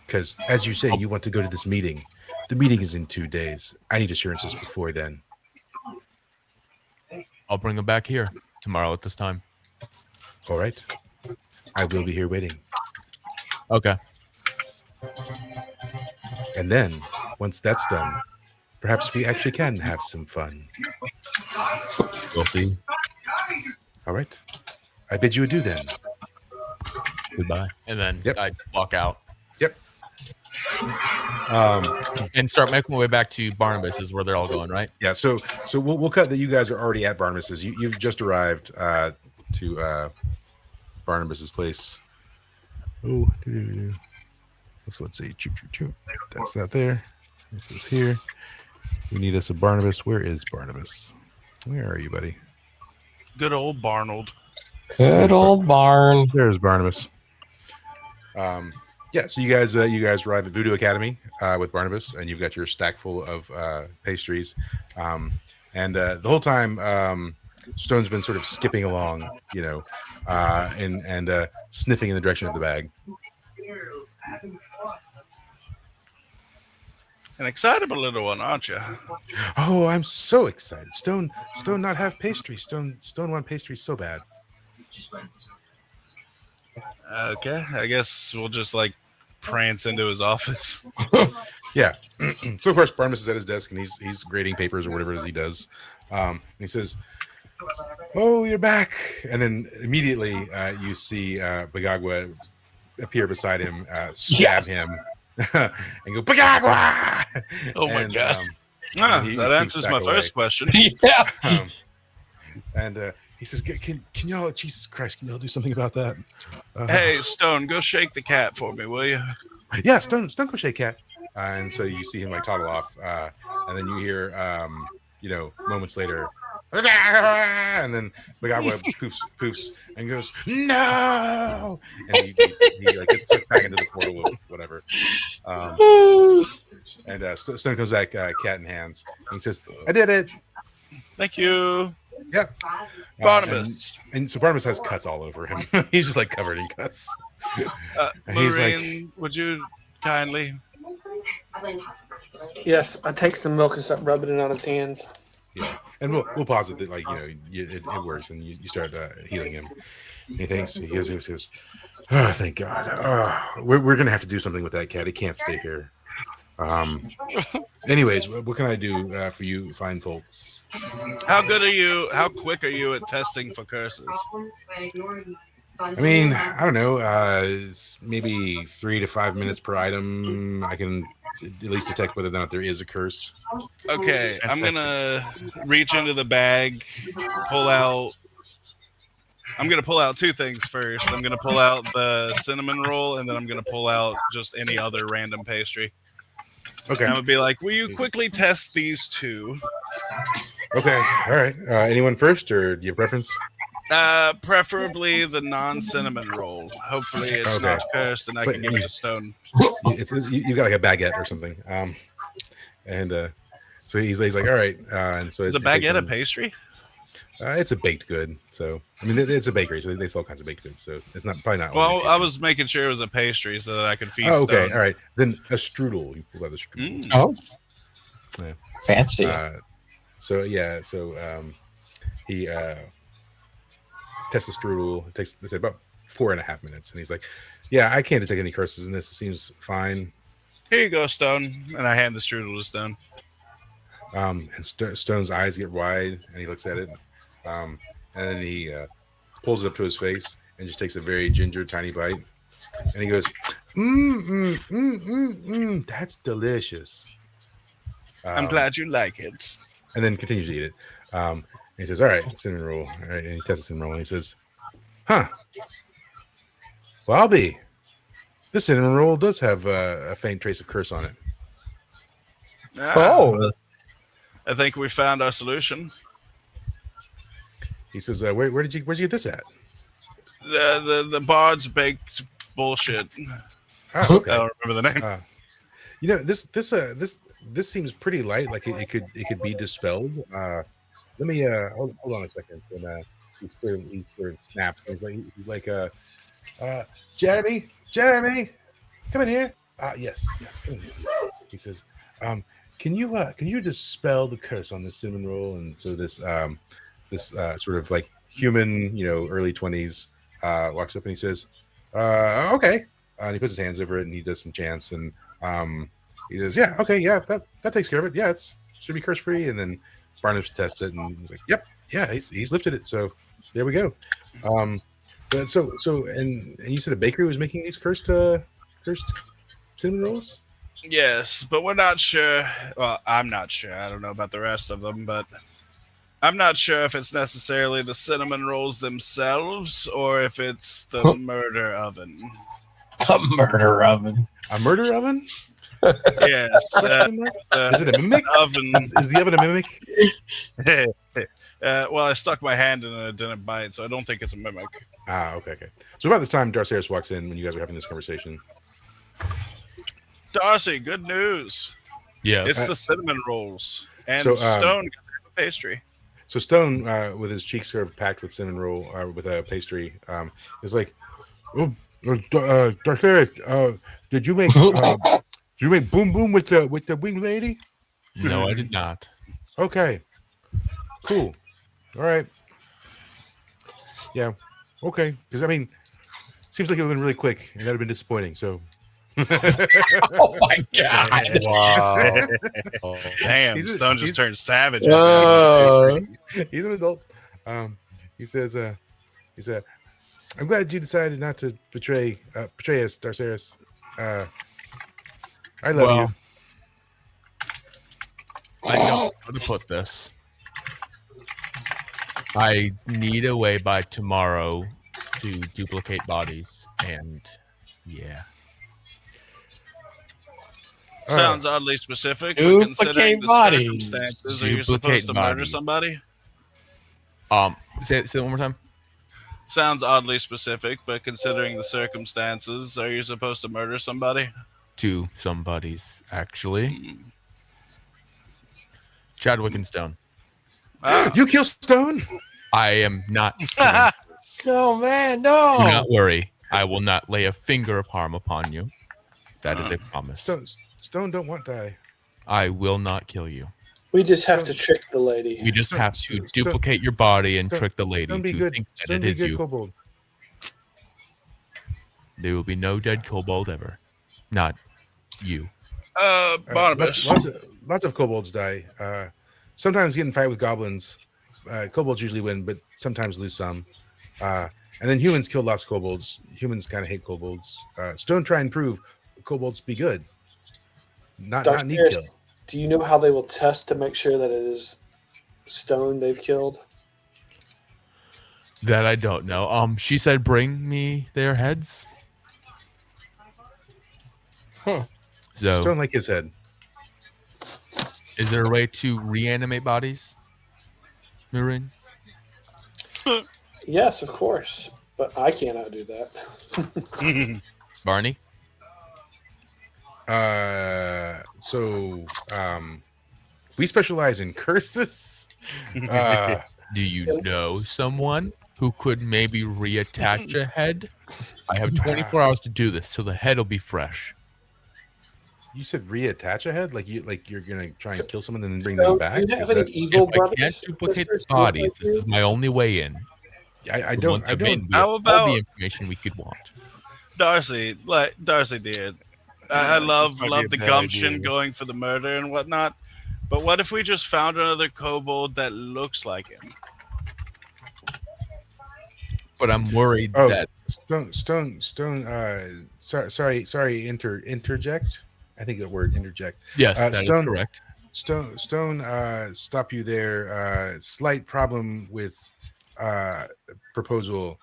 Because, as you say, you want to go to this meeting. The meeting is in 2 days. I need assurances before then. I'll bring them back here tomorrow at this time. All right. I will be here waiting. Okay. And then, once that's done, perhaps we actually can have some fun. We'll see. All right. I bid you adieu then. Goodbye. And then I walk out. Yep. And start making my way back to Barnabas is where they're all going, right? Yeah. So we'll cut that you guys are already at Barnabas's. You've just arrived to Barnabas's place. Oh, so let's see. That's that there. This is here. We need us a Barnabas. Where is Barnabas? Where are you, buddy? Good old Barnold. Good old barn. There's Barnabas. Yeah, so you guys arrive at Voodoo Academy with Barnabas, and you've got your stack full of pastries. And the whole time, Stone's been sort of skipping along, and sniffing in the direction of the bag. An excitable little one, aren't you? Oh, I'm so excited. Stone not have pastry. Stone want pastry so bad. Okay, I guess we'll just prance into his office. Yeah. So of course Barnabas is at his desk and he's grading papers or whatever it is he does. And he says, "Oh, you're back!" And then immediately you see Bagagwa appear beside him, stab him, and go Bagagwa. Oh my god! That answers my first question. Yeah. And he says, "Can y'all, Jesus Christ, can y'all do something about that?" Hey, Stone, go shake the cat for me, will you? Yeah, Stone, go shake cat. And so you see him toddle off, and then you hear, moments later, and then Bagagwa poofs and goes, "No!" And he gets sucked back into the portal of whatever. And Stone comes back, cat in hands, and he says, "I did it." Thank you. Yeah. Barnabas. And so Barnabas has cuts all over him. He's just covered in cuts. And Maureen, would you kindly? Yes, I take some milk and start rubbing it on his hands. Yeah, and we'll pause it. It works, and you start healing him. And he thinks he goes, "Oh, thank God. We're gonna have to do something with that cat. It can't stay here." Anyways, what can I do for you fine folks? How good are you? How quick are you at testing for curses? I mean, I don't know, maybe 3 to 5 minutes per item. I can at least detect whether or not there is a curse. Okay, I'm gonna reach into the bag, I'm gonna pull out two things first. I'm gonna pull out the cinnamon roll, and then I'm gonna pull out just any other random pastry. Okay. And I'm gonna be like, "Will you quickly test these two?" Okay. All right. Anyone first, or do you have preference? Preferably the non-cinnamon roll. Hopefully it's not cursed, and I can give it to Stone. You got a baguette or something. So he's like, "All right." And so is a baguette a pastry? It's a baked good. So I mean, it's a bakery, so they sell all kinds of baked goods. So it's probably not. Well, I was making sure it was a pastry so that I could feed. Oh, okay. Stone. All right. Then a strudel. You pull out a strudel. Oh, yeah. Fancy. He tests the strudel. It takes about 4.5 minutes, and he's like, "Yeah, I can't detect any curses in this. It seems fine." Here you go, Stone. And I hand the strudel to Stone. And Stone's eyes get wide, and he looks at it, and then he pulls it up to his face and just takes a very ginger, tiny bite, and he goes, "That's delicious." I'm glad you like it. And then continues to eat it. And he says, "All right, cinnamon roll." All right, and he tests the cinnamon roll, and he says, "Huh. Well, I'll be. This cinnamon roll does have a faint trace of curse on it." I think we found our solution. He says, where'd you get this at?" The Bard's baked bullshit. Oh, okay. I don't remember the name. This seems pretty light. Like it could be dispelled. let me hold on a second. And he sort of snaps. And he's like Jeremy, come in here. Yes, come in here. He says, can you dispel the curse on this cinnamon roll? And so this sort of like human, early 20s, walks up and he says, okay. And he puts his hands over it and he does some chants and he says, yeah, okay, yeah, that takes care of it. Yeah, it should be curse free. And then Barnabas tests it and he's like, yep, yeah, he's lifted it. So there we go. But so and you said a bakery was making these cursed cinnamon rolls? Yes, but we're not sure. Well, I'm not sure. I don't know about the rest of them, but I'm not sure if it's necessarily the cinnamon rolls themselves or if it's the murder oven. The murder oven. A murder oven? Yes. Is it a mimic? Oven. Is the oven a mimic? Well, I stuck my hand in it and it didn't bite, so I don't think it's a mimic. Okay. So about this time, Darceus walks in when you guys are having this conversation. Darcy, good news. Yes. It's the cinnamon rolls. And So, Stone got a pastry. So Stone, with his cheeks sort of packed with cinnamon roll, with a pastry, is like, Darceus, did you make boom boom with the wing lady? No, I did not. Okay. Cool. All right. Yeah. Okay. Because seems like it would have been really quick, and that'd have been disappointing. So. Oh my god! Wow. Damn, Stone just turned savage. He's an adult. He says, I'm glad you decided not to betray us, Darceus. I love you. I don't know how to put this. I need a way by tomorrow to duplicate bodies, and yeah. Sounds oddly specific, but Duplicate considering the bodies. circumstances, are you Duplicate supposed to murder bodies. somebody? Say it one more time. Sounds oddly specific, but considering the circumstances, are you supposed to murder somebody? To somebody's, actually. Chadwick and Stone. You kill Stone? I am not. Oh man, no! Do not worry. I will not lay a finger of harm upon you. That is a promise. Stone don't want die. I will not kill you. We just have to trick the lady. We just have to duplicate your body and trick the lady Don't be to good. think that Don't it be is good, you. kobold. There will be no dead kobold ever. Not you. Barnabas. Lots of kobolds die. Sometimes get in fight with goblins. Kobolds usually win, but sometimes lose some. And then humans kill lots of kobolds. Humans kind of hate kobolds. Stone try and prove kobolds be good. Not need Darceus, kill. do you know how they will test to make sure that it is Stone they've killed? That I don't know. She said, "Bring me their heads." Huh. So, Stone like his head. is there a way to reanimate bodies, Marin? Yes, of course. But I cannot do that. Barney? We specialize in curses. Do you know someone who could maybe reattach a head? I have 24 hours to do this, so the head will be fresh. You said reattach a head, like you're gonna try and kill someone and then bring them back. Do you have Is any that- evil If I brothers? can't duplicate the sisters, bodies, like this you? is my only way in. I But don't. once I I'm in, don't. we have How all about- the information we could want. Darcy, did. I love Might be a the bad gumption idea. going for the murder and whatnot. But what if we just found another kobold that looks like him? But I'm worried Oh, that Stone. Sorry. Interject. I think the word interject. yes, that is Stone- correct. Stone. Stop you there. Slight problem with proposal.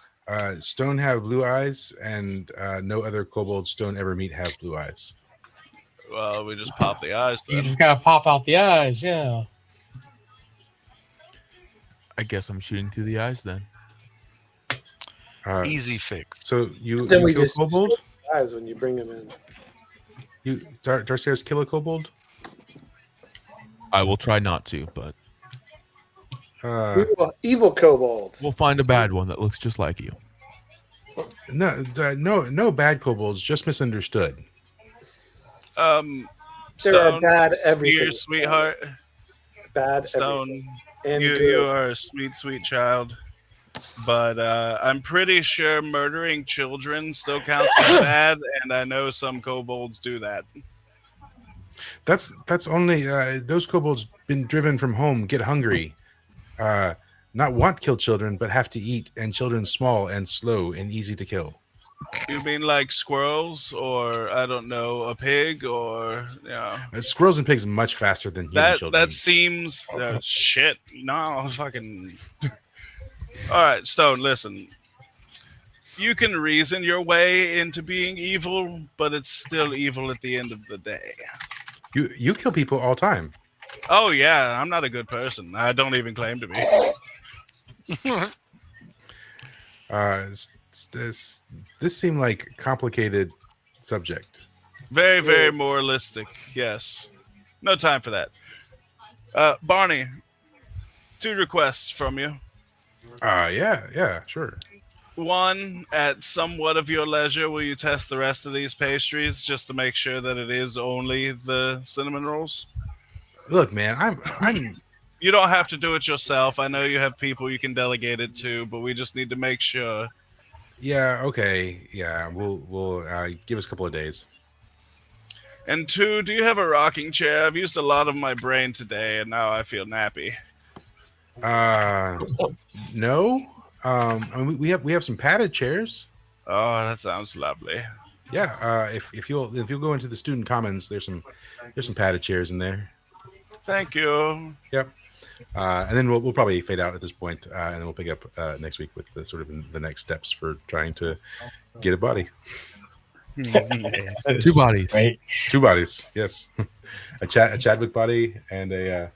Stone have blue eyes, and no other kobold Stone ever meet have blue eyes. Well, we just pop the eyes You then. just gotta pop out the eyes, yeah. I guess I'm shooting through the eyes then. Easy fix. So you Then we kill just kobold? eyes when you bring them in. You Darceus kill a kobold? I will try not to, but Evil kobold. We'll find a bad one that looks just like you. No bad kobolds, just misunderstood. There are Stone, bad everything. dear sweetheart. Bad Stone, everything. And you good. are a sweet, sweet child. But I'm pretty sure murdering children still counts as bad, and I know some kobolds do that. That's only those kobolds been driven from home, get hungry, not want to kill children, but have to eat, and children small and slow and easy to kill. You mean like squirrels, or I don't know, a pig, or Squirrels and pigs much faster than human children. That seems shit. No, fucking. All right, Stone. Listen, you can reason your way into being evil, but it's still evil at the end of the day. You kill people all time. Oh yeah, I'm not a good person. I don't even claim to be. This seemed like a complicated subject. Very, very moralistic. Yes. No time for that. Barney, 2 requests from you. Yeah, sure. One, at somewhat of your leisure, will you test the rest of these pastries just to make sure that it is only the cinnamon rolls? Look, man, I'm. You don't have to do it yourself. I know you have people you can delegate it to, but we just need to make sure. Yeah. Okay. Yeah. We'll give us a couple of days. And 2, do you have a rocking chair? I've used a lot of my brain today, and now I feel nappy. No. I mean, we have some padded chairs. Oh, that sounds lovely. Yeah. If you'll go into the student commons, there's some padded chairs in there. Thank you. Yep. And then we'll probably fade out at this point, and then we'll pick up next week with the sort of the next steps for trying to get a body. 2 bodies. Right. 2 bodies. Yes. a Chadwick body and a.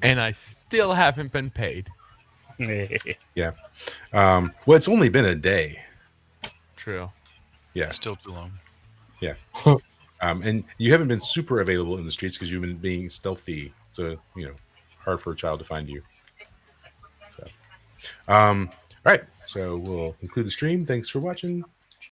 And I still haven't been paid. Yeah. Well, it's only been a day. True. Yeah. Still too long. Yeah. And you haven't been super available in the streets because you've been being stealthy. So, hard for a child to find you. So, all right. So we'll conclude the stream. Thanks for watching.